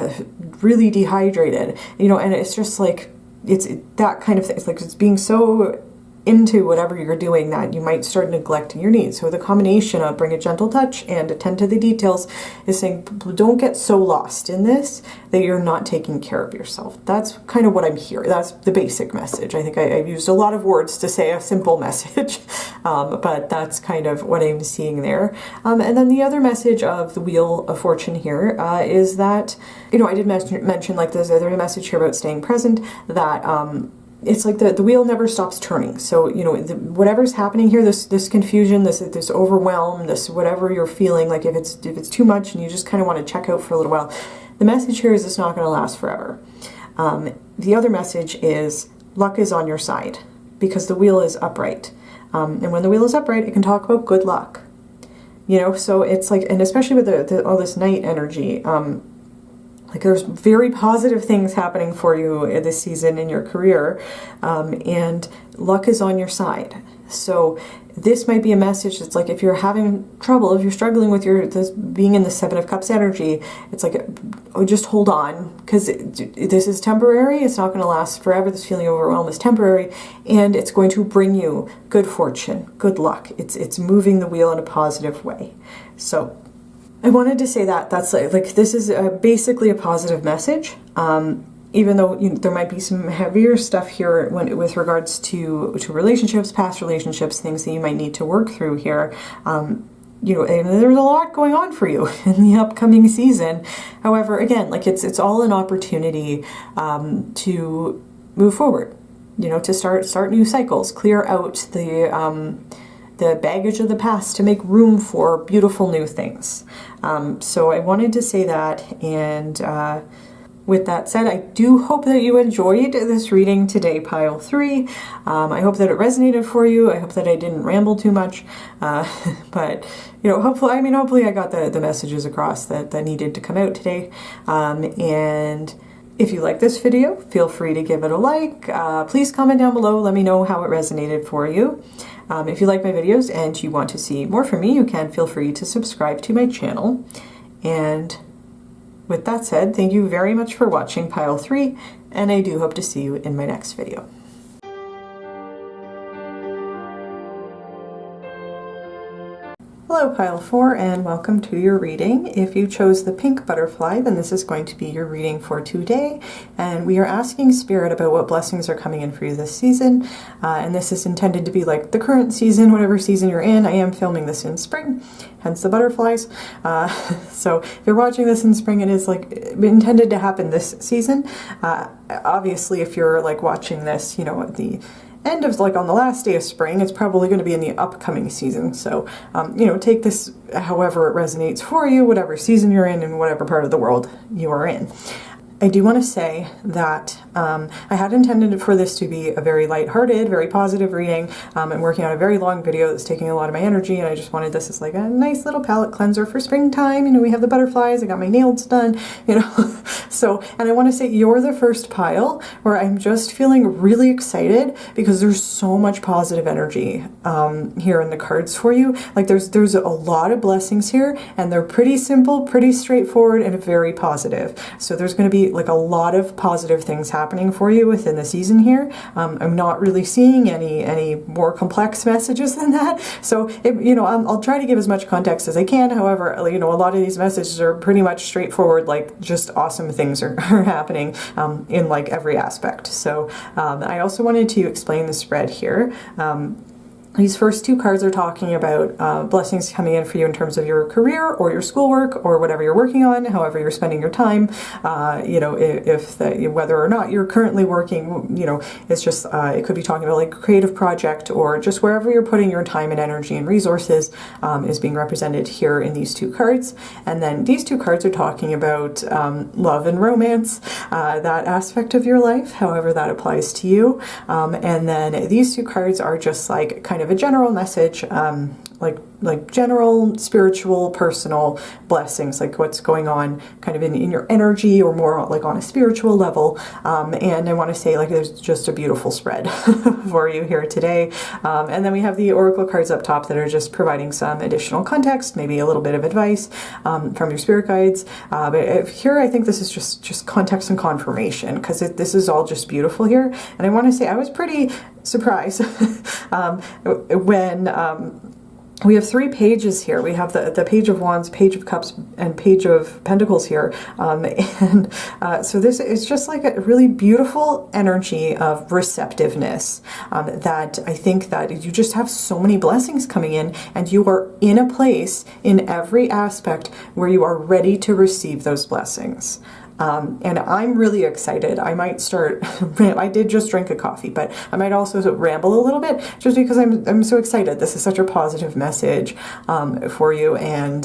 S1: really dehydrated, and it's just like, it's that kind of thing. It's like, it's being so into whatever you're doing that you might start neglecting your needs. So the combination of bring a gentle touch and attend to the details is saying, don't get so lost in this that you're not taking care of yourself. That's kind of what I'm hearing. That's the basic message. I think I've used a lot of words to say a simple message, but that's kind of what I'm seeing there. And then the other message of the Wheel of Fortune here is that, I did mention like there's a message here about staying present, that it's like the wheel never stops turning. So, whatever's happening here, this confusion, this overwhelm, this whatever you're feeling, like if it's too much and you just kind of want to check out for a little while, the message here is it's not going to last forever. The other message is luck is on your side because the wheel is upright. And when the wheel is upright, it can talk about good luck. So it's like, and especially with all this night energy, like there's very positive things happening for you this season in your career, and luck is on your side. So this might be a message that's like, if you're having trouble, if you're struggling with this being in the 7 of Cups energy, it's like, just hold on, because this is temporary. It's not going to last forever. This feeling of overwhelm is temporary, and it's going to bring you good fortune, good luck. It's moving the wheel in a positive way. So I wanted to say that's like this is basically a positive message, even though there might be some heavier stuff here with regards to relationships, past relationships, things that you might need to work through here. And there's a lot going on for you in the upcoming season. However, again, like it's all an opportunity to move forward, to start new cycles, clear out the baggage of the past to make room for beautiful new things. So I wanted to say that, and with that said, I do hope that you enjoyed this reading today, pile 3. I hope that it resonated for you. I hope that I didn't ramble too much, but hopefully I got the messages across that needed to come out today. And If you like this video, feel free to give it a like. Please comment down below, let me know how it resonated for you. If you like my videos and you want to see more from me, you can feel free to subscribe to my channel. And with that said, thank you very much for watching Pile 3, and I do hope to see you in my next video. Hello Pile 4, and welcome to your reading. If you chose the pink butterfly, then this is going to be your reading for today, and we are asking Spirit about what blessings are coming in for you this season. And this is intended to be like the current season, whatever season you're in. I am filming this in spring, hence the butterflies. So if you're watching this in spring, it is like intended to happen this season. Obviously, if you're like watching this, you know, at the end of like on the last day of spring, it's probably going to be in the upcoming season. So, you know, take this however it resonates for you, whatever season you're in whatever part of the world you are in. I do want to say that I had intended for this to be a very lighthearted, very positive reading. I'm working on a very long video that's taking a lot of my energy, and I just wanted this as like a nice little palette cleanser for springtime. You know, we have the butterflies, I got my nails done, you know. So, and I want to say you're the first pile where I'm just feeling really excited because there's so much positive energy here in the cards for you. Like there's a lot of blessings here, and they're pretty simple, pretty straightforward, and very positive. So there's going to be like a lot of positive things happening for you within the season here. I'm not really seeing any more complex messages than that. So, you know, I'll try to give as much context as I can. However, you know, a lot of these messages are pretty much straightforward, like just awesome things are happening in like every aspect. So I also wanted to explain the spread here. These first two cards are talking about blessings coming in for you in terms of your career or your schoolwork or whatever you're working on, however you're spending your time. You know, whether or not you're currently working, you know, it's just, it could be talking about like a creative project or just wherever you're putting your time and energy and resources is being represented here in these two cards. And then these two cards are talking about love and romance, that aspect of your life, however that applies to you. And then these two cards are just like kind of a general message, like general spiritual personal blessings, like what's going on kind of in your energy or more like on a spiritual level. And I want to say like there's just a beautiful spread for you here today. And then we have the oracle cards up top that are just providing some additional context, maybe a little bit of advice from your spirit guides. But here I think this is just context and confirmation, because this is all just beautiful here. And I want to say I was pretty surprised when we have three pages here. We have the Page of Wands, Page of Cups, and Page of Pentacles here. So this is just like a really beautiful energy of receptiveness, that I think that you just have so many blessings coming in, and you are in a place in every aspect where you are ready to receive those blessings. And I'm really excited. I might start, I did just drink a coffee, but I might also ramble a little bit just because I'm so excited. This is such a positive message for you, and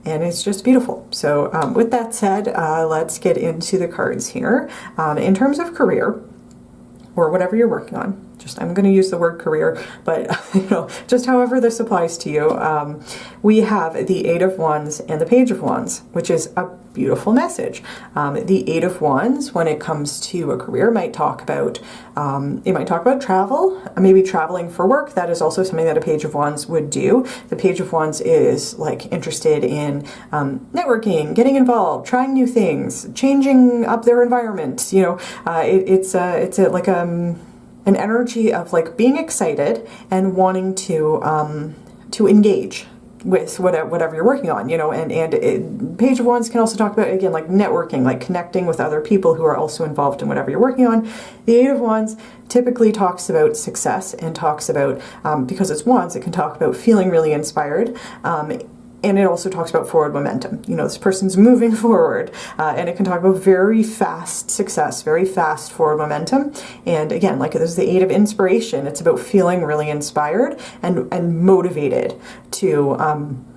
S1: it's just beautiful. So with that said, let's get into the cards here. In terms of career, or whatever you're working on, I'm going to use the word career, but you know, just however this applies to you, we have the Eight of Wands and the Page of Wands, which is a beautiful message. The Eight of Wands, when it comes to a career, might talk about it might talk about travel, maybe traveling for work. That is also something that a Page of Wands would do. The Page of Wands is like interested in networking, getting involved, trying new things, changing up their environment. You know, it's like an energy of like being excited and wanting to engage with whatever you're working on, you know, and Page of Wands can also talk about, again, like networking, like connecting with other people who are also involved in whatever you're working on. The Eight of Wands typically talks about success and talks about, because it's wands, it can talk about feeling really inspired. And it also talks about forward momentum. You know, this person's moving forward. And it can talk about very fast success, very fast forward momentum. And again, like this is the Eight of Inspiration. It's about feeling really inspired and motivated to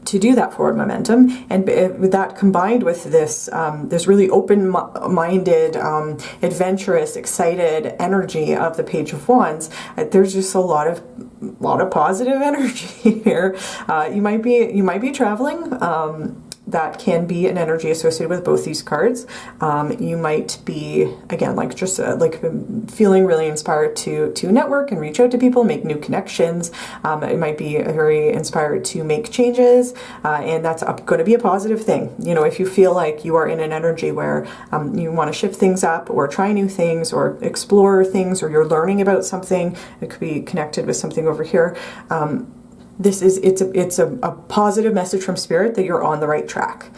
S1: do that forward momentum. And with that combined with this this really open-minded, adventurous, excited energy of the Page of Wands, there's just a lot of positive energy here. You might be traveling. that can be an energy associated with both these cards. You might be, again, like just like feeling really inspired to network and reach out to people, make new connections. It might be very inspired to make changes, and that's going to be a positive thing. You know, if you feel like you are in an energy where you want to shift things up or try new things or explore things, or you're learning about something, it could be connected with something over here. It's a positive message from Spirit that you're on the right track.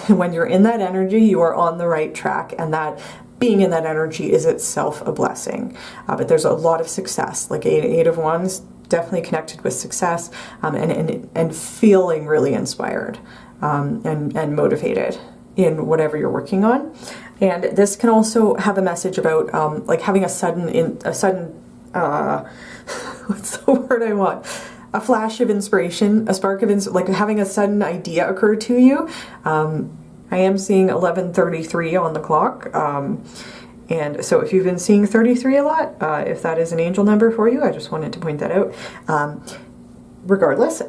S1: When you're in that energy, you are on the right track, and that being in that energy is itself a blessing. But there's a lot of success, like Eight of Wands, definitely connected with success, and feeling really inspired and motivated in whatever you're working on. And this can also have a message about like having a sudden what's the word I want? A flash of inspiration, a spark of like having a sudden idea occur to you. I am seeing 11:33 on the clock. And so if you've been seeing 33 a lot, if that is an angel number for you, I just wanted to point that out. Regardless,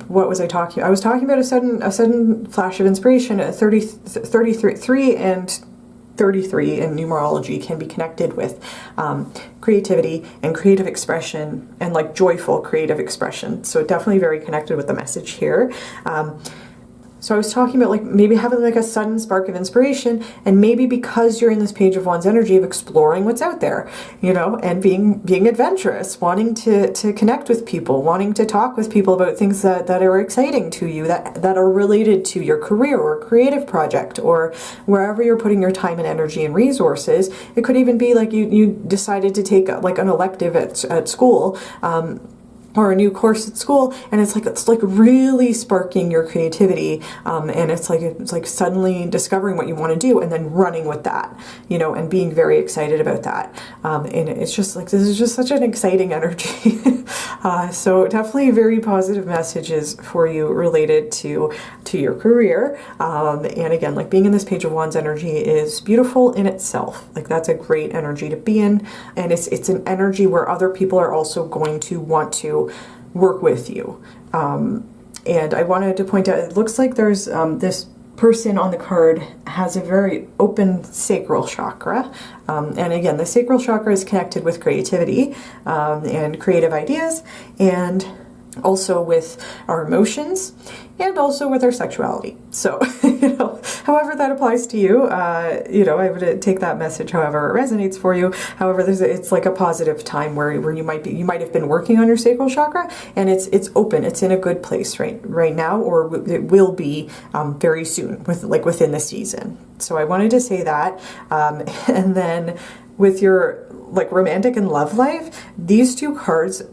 S1: what was I talking about? I was talking about a sudden flash of inspiration. 33 and 33 in numerology can be connected with creativity and creative expression, and like joyful creative expression. So definitely very connected with the message here. So I was talking about like maybe having like a sudden spark of inspiration, and maybe because you're in this Page of Wands energy of exploring what's out there, you know, and being adventurous, wanting to connect with people, wanting to talk with people about things that are exciting to you, that are related to your career or creative project, or wherever you're putting your time and energy and resources. It could even be like you decided to take like an elective at school, or a new course at school, and it's like really sparking your creativity, and it's like suddenly discovering what you want to do and then running with that, you know, and being very excited about that. And it's just like, this is just such an exciting energy. So definitely very positive messages for you related to your career. And again, like being in this Page of Wands energy is beautiful in itself. Like that's a great energy to be in, and it's an energy where other people are also going to want to work with you. And I wanted to point out, it looks like there's this person on the card has a very open sacral chakra. And again, the sacral chakra is connected with creativity and creative ideas, and also with our emotions, and also with our sexuality. So, you know, however that applies to you, you know, I would take that message however it resonates for you. However, it's like a positive time where you might have been working on your sacral chakra, and it's open, it's in a good place right now, or it will be very soon, within the season. So I wanted to say that, and then with your like romantic and love life, these two cards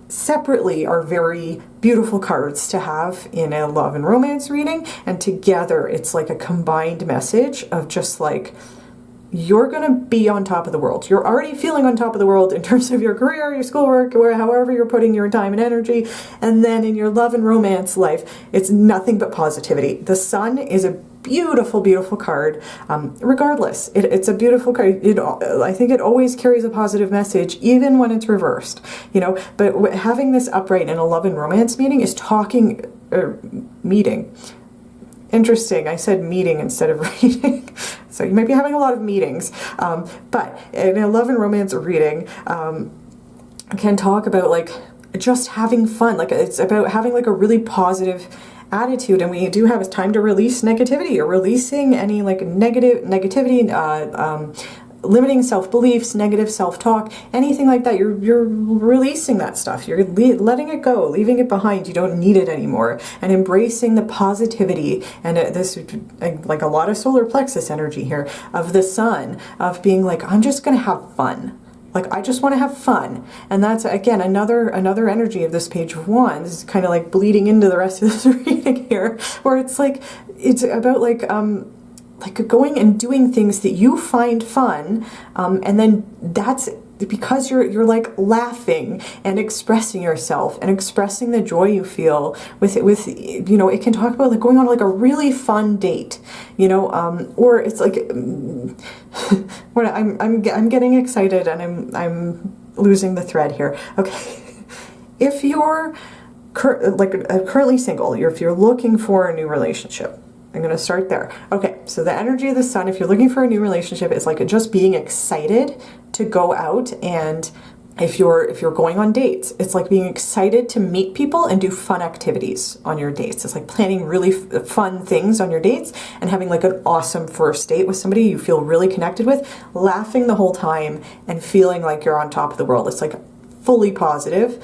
S1: separately are very beautiful cards to have in a love and romance reading, and together it's like a combined message of just like, you're gonna be on top of the world. You're already feeling on top of the world in terms of your career, your schoolwork, however you're putting your time and energy. And then in your love and romance life, it's nothing but positivity. The Sun is a beautiful, beautiful card. Regardless, it's a beautiful card. I think it always carries a positive message, even when it's reversed. You know, but having this upright in a love and romance meeting is meeting. Interesting, I said meeting instead of reading. So you might be having a lot of meetings. But in a love and romance reading, can talk about like just having fun. Like it's about having like a really positive attitude, and we do have time to release negativity, or releasing any like negativity, limiting self-beliefs, negative self-talk, anything like that. You're releasing that stuff. You're letting it go, leaving it behind. You don't need it anymore, and embracing the positivity. And this, like a lot of solar plexus energy here of the Sun, of being like, I'm just gonna have fun. Like, I just want to have fun. And that's, again, another energy of this Page of Wands, kind of like bleeding into the rest of this reading here, where it's like, it's about like going and doing things that you find fun, and then that's because you're like laughing and expressing yourself and expressing the joy you feel with you know, it can talk about like going on like a really fun date, you know, or it's like when I'm getting excited and I'm losing the thread here. Okay. If you're currently single, if you're looking for a new relationship, I'm going to start there. Okay, so the energy of the sun, if you're looking for a new relationship, is like just being excited to go out, and if you're going on dates, it's like being excited to meet people and do fun activities on your dates. It's like planning really fun things on your dates and having like an awesome first date with somebody you feel really connected with, laughing the whole time and feeling like you're on top of the world. It's like fully positive.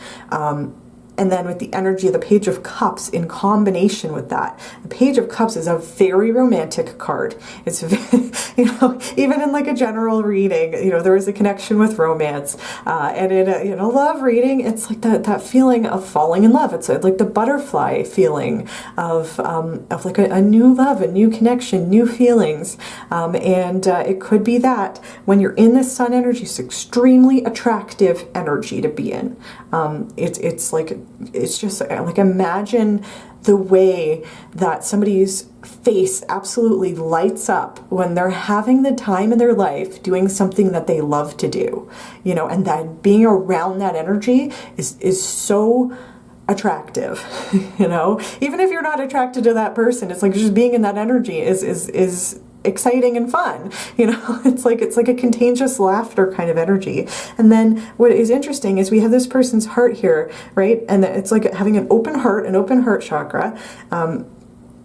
S1: And then with the energy of the Page of Cups in combination with that, the Page of Cups is a very romantic card. It's, even in like a general reading, there is a connection with romance. And in a love reading, it's like that feeling of falling in love. It's like the butterfly feeling of like a new love, a new connection, new feelings. And it could be that when you're in this sun energy, it's extremely attractive energy to be in. It's just like, imagine the way that somebody's face absolutely lights up when they're having the time in their life doing something that they love to do, and that being around that energy is so attractive, even if you're not attracted to that person, it's like just being in that energy is exciting and fun. It's like a contagious laughter kind of energy. And then what is interesting is we have this person's heart here, right? And it's like having an open heart chakra.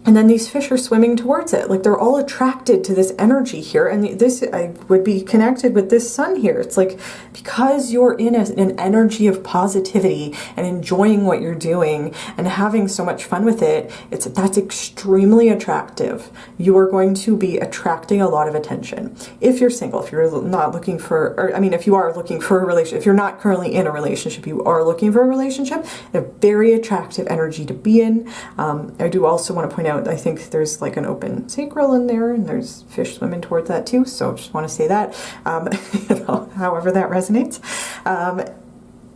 S1: And then these fish are swimming towards it. Like they're all attracted to this energy here. And this I would be connected with this sun here. It's like because you're in an energy of positivity and enjoying what you're doing and having so much fun with it, that's extremely attractive. You are going to be attracting a lot of attention. If you're single, if you're not looking for, if you are looking for a relationship, if you're not currently in a relationship, you are looking for a relationship, a very attractive energy to be in. I do also want to point out, I think there's like an open sacral in there, and there's fish swimming towards that too. So just want to say that, however that resonates.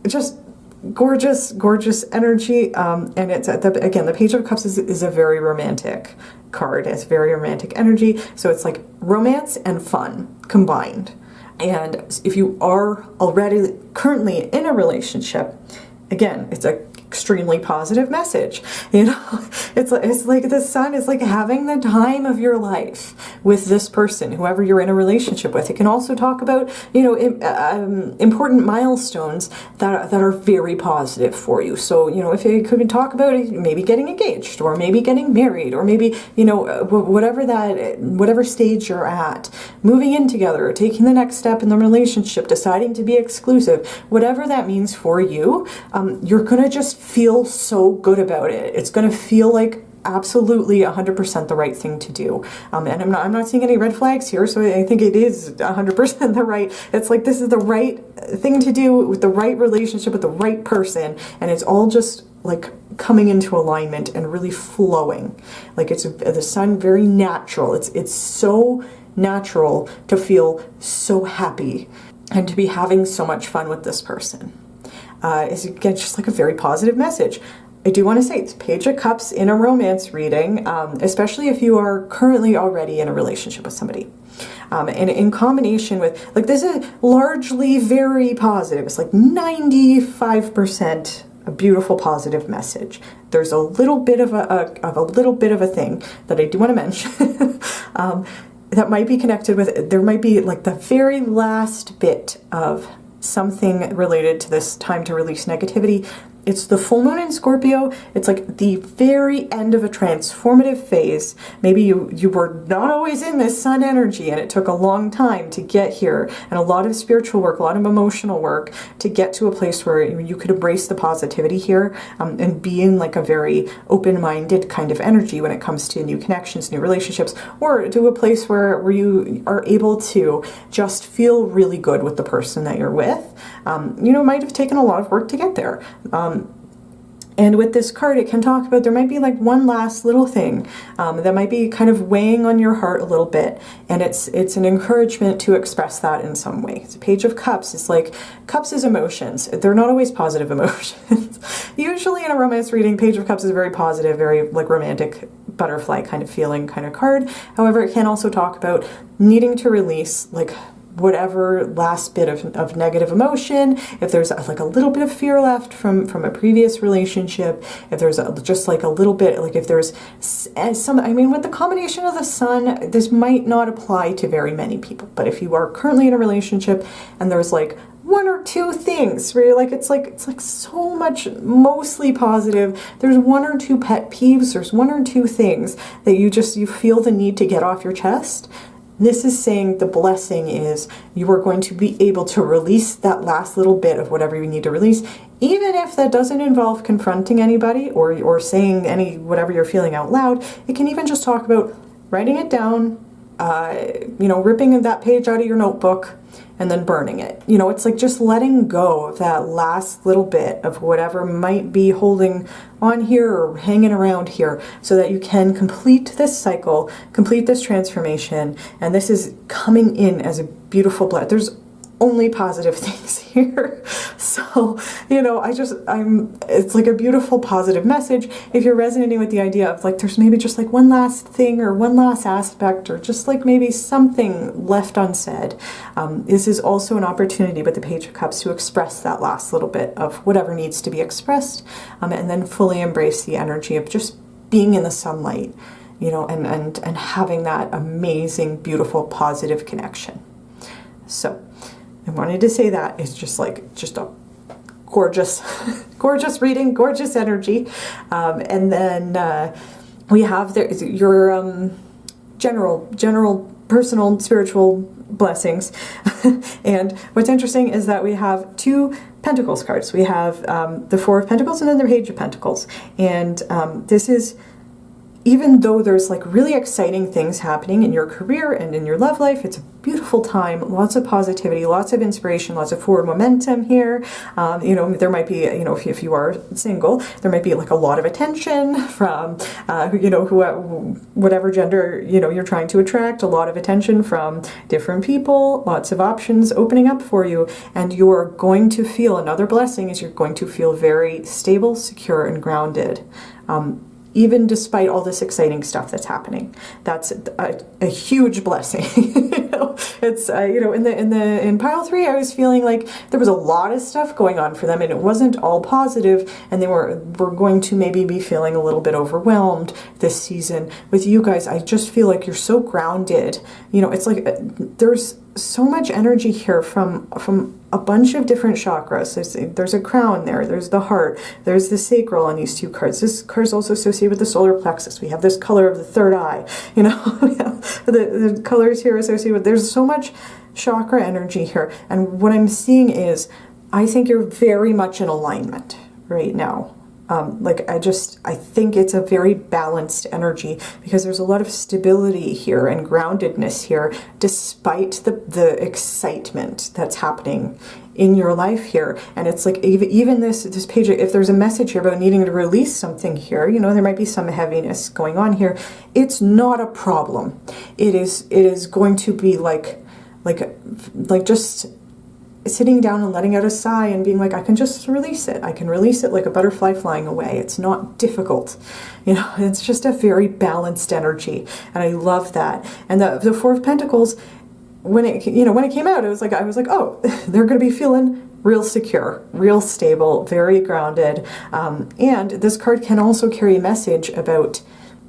S1: Just gorgeous energy. And it's again, the Page of Cups is a very romantic card. It's very romantic energy. So it's like romance and fun combined. And if you are already currently in a relationship, again, it's a extremely positive message. It's like the sun is like having the time of your life with this person, whoever you're in a relationship with. It can also talk about, important milestones that are very positive for you. So, if it could talk about maybe getting engaged, or maybe getting married, or maybe, whatever stage you're at, moving in together, or taking the next step in the relationship, deciding to be exclusive, whatever that means for you, you're going to just feel so good about it. It's going to feel like absolutely 100% the right thing to do. And I'm not seeing any red flags here, so I think it is 100% the right. It's like this is the right thing to do with the right relationship with the right person, and it's all just like coming into alignment and really flowing. Like it's the sun, very natural. It's so natural to feel so happy and to be having so much fun with this person. Is again just like a very positive message. I do want to say it's Page of Cups in a romance reading, especially if you are currently already in a relationship with somebody. And in combination with, like, this is largely very positive. It's like 95% a beautiful positive message. There's a little bit of a thing that I do want to mention that might be connected with. There might be like the very last bit of something related to this time to release negativity. It's the full moon in Scorpio. It's like the very end of a transformative phase. Maybe you were not always in this sun energy, and it took a long time to get here, and a lot of spiritual work, a lot of emotional work to get to a place where you could embrace the positivity here, and be in like a very open-minded kind of energy when it comes to new connections, new relationships, or to a place where you are able to just feel really good with the person that you're with. It might have taken a lot of work to get there. And with this card, it can talk about, there might be like one last little thing that might be kind of weighing on your heart a little bit, and it's an encouragement to express that in some way. It's a Page of Cups. It's like, cups is emotions. They're not always positive emotions. Usually in a romance reading, Page of Cups is very positive, very like romantic butterfly kind of feeling kind of card. However, it can also talk about needing to release like whatever last bit of negative emotion, if there's like a little bit of fear left from a previous relationship, if there's just like a little bit, like if there's some, I mean, with the combination of the sun, this might not apply to very many people, but if you are currently in a relationship and there's like one or two things where you're like, it's like so much mostly positive, there's one or two pet peeves, there's one or two things that you feel the need to get off your chest. This is saying the blessing is you are going to be able to release that last little bit of whatever you need to release, even if that doesn't involve confronting anybody or saying whatever you're feeling out loud. It can even just talk about writing it down, ripping that page out of your notebook and then burning it. It's like just letting go of that last little bit of whatever might be holding on here or hanging around here, so that you can complete this cycle, complete this transformation. And this is coming in as a beautiful blessing. There's only positive things here. So, it's like a beautiful positive message. If you're resonating with the idea of like, there's maybe just like one last thing or one last aspect or just like maybe something left unsaid, this is also an opportunity with the Page of Cups to express that last little bit of whatever needs to be expressed, and then fully embrace the energy of just being in the sunlight, and having that amazing, beautiful, positive connection. So I wanted to say that it's just a gorgeous, gorgeous reading, gorgeous energy. And then we have your general personal spiritual blessings. And what's interesting is that we have two Pentacles cards. We have the Four of Pentacles and then the Page of Pentacles. And this is, even though there's like really exciting things happening in your career and in your love life, it's a beautiful time, lots of positivity, lots of inspiration, lots of forward momentum here. There might be, if you are single, there might be like a lot of attention from, whatever gender, you're trying to attract, a lot of attention from different people, lots of options opening up for you. And you're going to feel, another blessing is you're going to feel very stable, secure, and grounded. Even despite all this exciting stuff that's happening. That's a huge blessing. It's in pile 3, I was feeling like there was a lot of stuff going on for them, and it wasn't all positive, and they were going to maybe be feeling a little bit overwhelmed this season. With you guys, I just feel like you're so grounded. It's like there's so much energy here from a bunch of different chakras. There's a crown there, there's the heart, there's the sacral on these two cards. This card is also associated with the solar plexus. We have this color of the third eye, the colors here associated with, there's so much chakra energy here. And what I'm seeing is, I think you're very much in alignment right now. I think it's a very balanced energy, because there's a lot of stability here and groundedness here, despite the excitement that's happening in your life here. And it's like, even this page, if there's a message here about needing to release something here, there might be some heaviness going on here. It's not a problem. It is going to be like just sitting down and letting out a sigh and being like, I can just release it. I can release it like a butterfly flying away. It's not difficult. It's just a very balanced energy. And I love that. And the Four of Pentacles, when it came out, I was like, oh, they're going to be feeling real secure, real stable, very grounded. And this card can also carry a message about,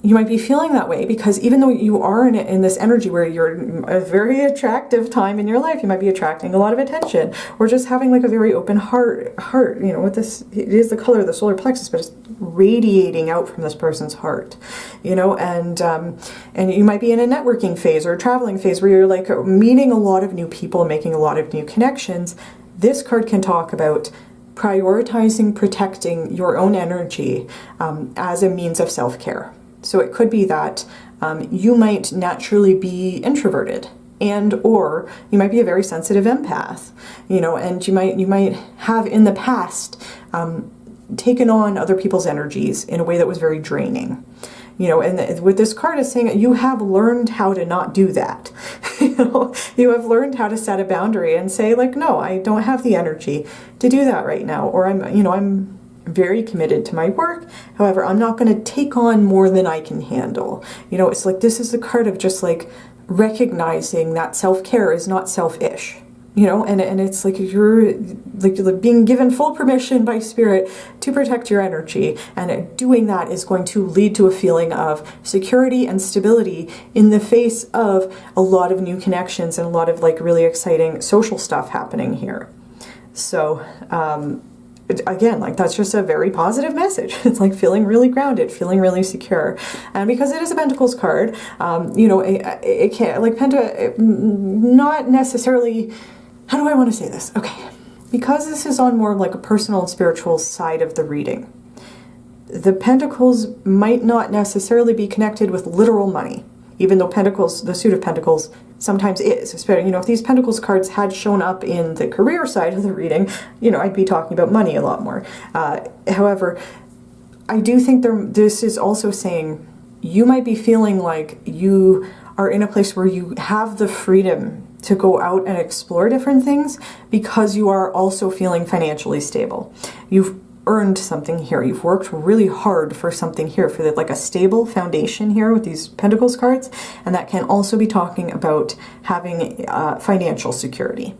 S1: you might be feeling that way because even though you are in this energy where you're a very attractive time in your life, you might be attracting a lot of attention, or just having like a very open heart, with this, it is the color of the solar plexus, but it's radiating out from this person's heart, and you might be in a networking phase or a traveling phase where you're like meeting a lot of new people, making a lot of new connections. This card can talk about prioritizing, protecting your own energy as a means of self-care. So it could be that you might naturally be introverted, and or you might be a very sensitive empath, and you might have in the past taken on other people's energies in a way that was very draining. And with this card is saying you have learned how to not do that. You have learned how to set a boundary and say like, no, I don't have the energy to do that right now, or I'm very committed to my work. However, I'm not going to take on more than I can handle. It's like, this is the card of just like recognizing that self-care is not selfish. You know, and it's like you're like being given full permission by Spirit to protect your energy, and doing that is going to lead to a feeling of security and stability in the face of a lot of new connections and a lot of like really exciting social stuff happening here. So again, like that's just a very positive message. It's like feeling really grounded, feeling really secure. And because it is a Pentacles card, you know, it can't, like not necessarily, how do I want to say this? Okay. Because this is on more of like a personal and spiritual side of the reading, the Pentacles might not necessarily be connected with literal money, even though Pentacles, the suit of Pentacles, sometimes is. Especially, you know, if these Pentacles cards had shown up in the career side of the reading, you know, I'd be talking about money a lot more. However, I do think this is also saying you might be feeling like you are in a place where you have the freedom to go out and explore different things because you are also feeling financially stable. You've earned something here. You've worked really hard for something here, for like a stable foundation here with these Pentacles cards, and that can also be talking about having financial security.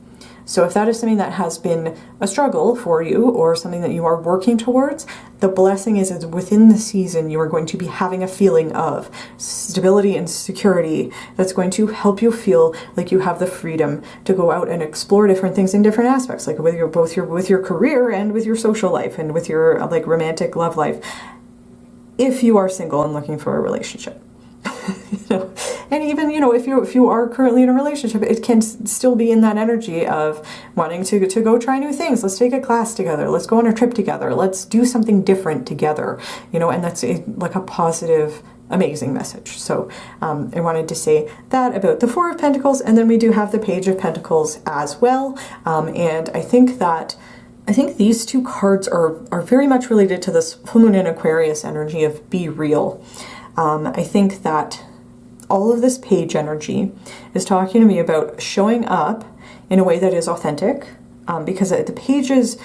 S1: So if that is something that has been a struggle for you or something that you are working towards, the blessing is within the season you are going to be having a feeling of stability and security that's going to help you feel like you have the freedom to go out and explore different things in different aspects, like with your career and with your social life and with your like romantic love life, if you are single and looking for a relationship. You know, and even, you know, if you are currently in a relationship, it can still be in that energy of wanting to go try new things. Let's take a class together. Let's go on a trip together. Let's do something different together. You know, and that's like a positive, amazing message. So I wanted to say that about the Four of Pentacles, and then we do have the Page of Pentacles as well. And I think these two cards are very much related to this full moon in Aquarius energy of be real. I think that all of this page energy is talking to me about showing up in a way that is authentic, because the pages,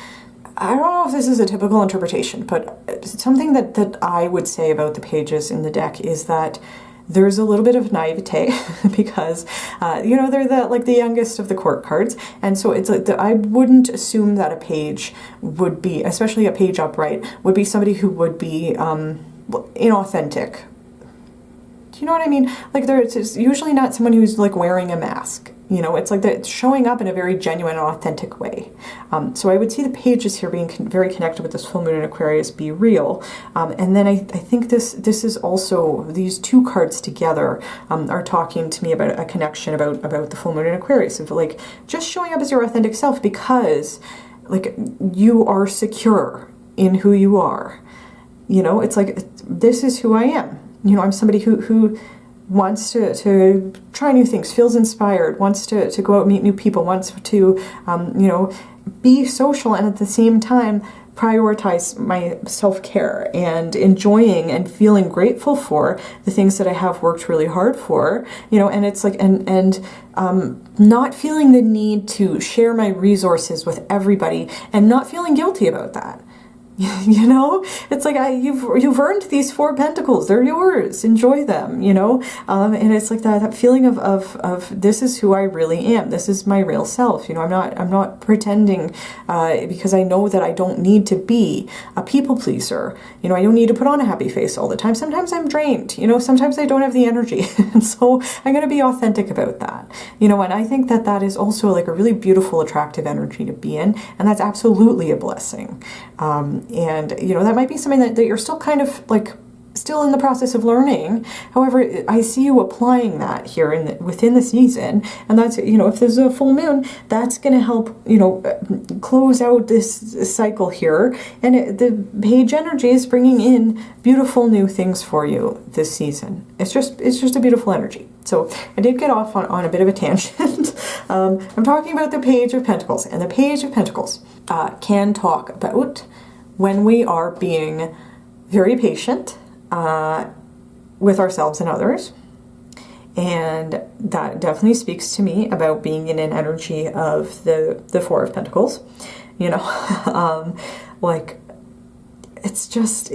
S1: I don't know if this is a typical interpretation, but something that I would say about the pages in the deck is that there's a little bit of naivete because, you know, they're the youngest of the court cards. And so it's like, I wouldn't assume that a page would be, especially a page upright, would be somebody who would be inauthentic. Do you know what I mean? Like it's usually not someone who's like wearing a mask. You know, it's like that, it's showing up in a very genuine and authentic way. So I would see the pages here being very connected with this full moon in Aquarius, be real. And then I think this is also, these two cards together are talking to me about a connection about the full moon in Aquarius, of like just showing up as your authentic self because like you are secure in who you are. You know, it's like, this is who I am. You know, I'm somebody who wants to try new things, feels inspired, wants to go out and meet new people, wants to, you know, be social, and at the same time prioritize my self-care and enjoying and feeling grateful for the things that I have worked really hard for, you know, and it's like, and not feeling the need to share my resources with everybody and not feeling guilty about that. You know, it's like you've earned these Four Pentacles. They're yours. Enjoy them. You know, and it's like that feeling of this is who I really am. This is my real self. You know, I'm not pretending because I know that I don't need to be a people pleaser. You know, I don't need to put on a happy face all the time. Sometimes I'm drained. You know, sometimes I don't have the energy, and so I'm going to be authentic about that. You know, and I think that is also like a really beautiful, attractive energy to be in, and that's absolutely a blessing. And, you know, that might be something that you're still kind of like still in the process of learning. However, I see you applying that here within the season. And that's, you know, if there's a full moon, that's going to help, you know, close out this cycle here. And the page energy is bringing in beautiful new things for you this season. It's just a beautiful energy. So I did get off on a bit of a tangent. I'm talking about the Page of Pentacles, and the Page of Pentacles can talk about when we are being very patient with ourselves and others. And that definitely speaks to me about being in an energy of the Four of Pentacles. You know, like it's just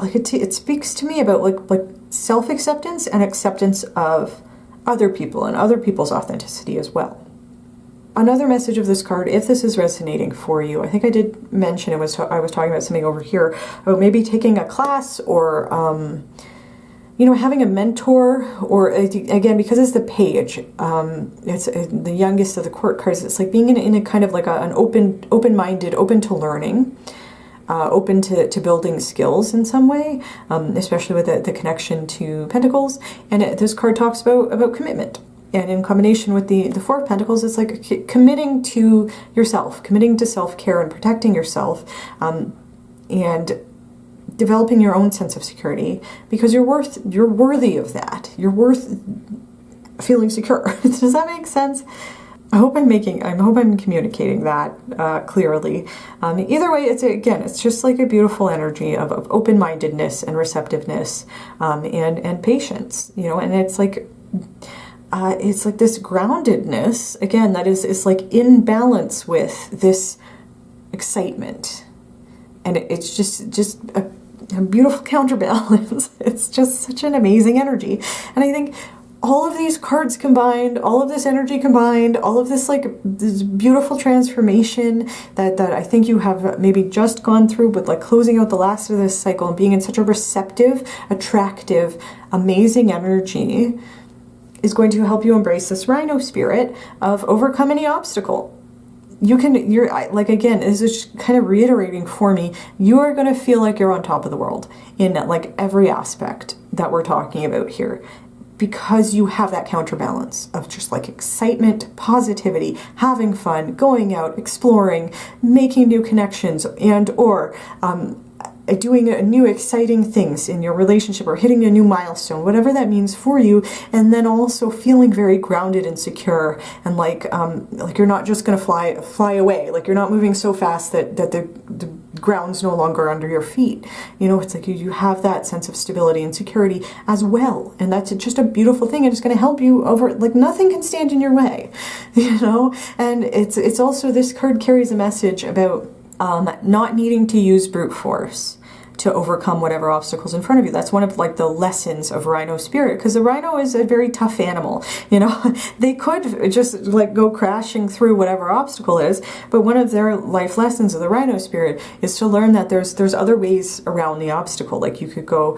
S1: like it speaks to me about like self-acceptance and acceptance of other people and other people's authenticity as well. Another message of this card, if this is resonating for you, I think I did mention I was talking about something over here about maybe taking a class or you know, having a mentor, or again, because it's the page, it's the youngest of the court cards. It's like being in a kind of like an open-minded, open to learning, open to building skills in some way, especially with the connection to Pentacles. And this card talks about commitment. And in combination with the Four of Pentacles, it's like committing to yourself, committing to self-care and protecting yourself, and developing your own sense of security, because you're worthy of that. You're worth feeling secure. Does that make sense? I hope I'm communicating that clearly. Either way, it's just like a beautiful energy of open-mindedness and receptiveness, and patience, you know, and it's like this groundedness, again, that is like in balance with this excitement. And it's just a beautiful counterbalance. It's just such an amazing energy. And I think all of these cards combined, all of this energy combined, all of this like this beautiful transformation that I think you have maybe just gone through, but like closing out the last of this cycle and being in such a receptive, attractive, amazing energy, is going to help you embrace this rhino spirit of overcome any obstacle. You're like, again, this is just kind of reiterating for me, you are going to feel like you're on top of the world in like every aspect that we're talking about here, because you have that counterbalance of just like excitement, positivity, having fun, going out, exploring, making new connections, and or doing new exciting things in your relationship, or hitting a new milestone, whatever that means for you, and then also feeling very grounded and secure, and like you're not just going to fly away, like you're not moving so fast that the ground's no longer under your feet. You know, it's like you have that sense of stability and security as well, and that's just a beautiful thing, and it's going to help you over, like nothing can stand in your way, you know. And it's also, this card carries a message about not needing to use brute force to overcome whatever obstacles in front of you. That's one of like the lessons of rhino spirit, because the rhino is a very tough animal, you know. They could just like go crashing through whatever obstacle is, but one of their life lessons of the rhino spirit is to learn that there's other ways around the obstacle. Like you could go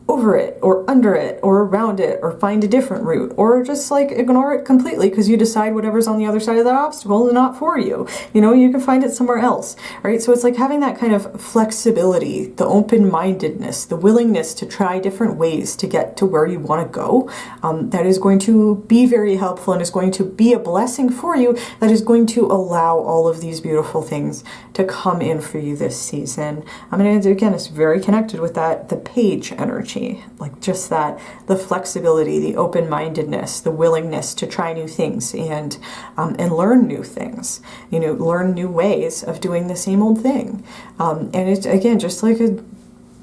S1: over it or under it or around it, or find a different route, or just like ignore it completely because you decide whatever's on the other side of that obstacle is not for you. You know, you can find it somewhere else, right? So it's like having that kind of flexibility, the open-mindedness, the willingness to try different ways to get to where you want to go. That is going to be very helpful, and is going to be a blessing for you, that is going to allow all of these beautiful things to come in for you this season. I mean, again, it's very connected with the page energy. Like just that, the flexibility, the open-mindedness, the willingness to try new things and learn new things, you know, learn new ways of doing the same old thing. And it's, again, just like a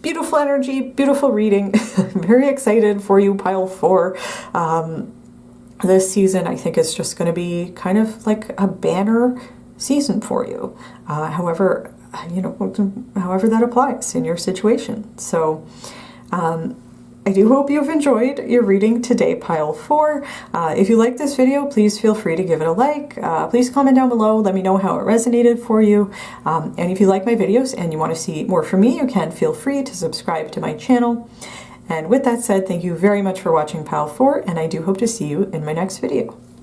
S1: beautiful energy, beautiful reading. Very excited for you, pile 4. This season, I think, is just going to be kind of like a banner season for you. However, you know, however that applies in your situation. So, I do hope you've enjoyed your reading today, pile 4. If you like this video, please feel free to give it a like. Please comment down below, let me know how it resonated for you. And if you like my videos and you want to see more from me, you can feel free to subscribe to my channel. And with that said, thank you very much for watching pile 4, and I do hope to see you in my next video.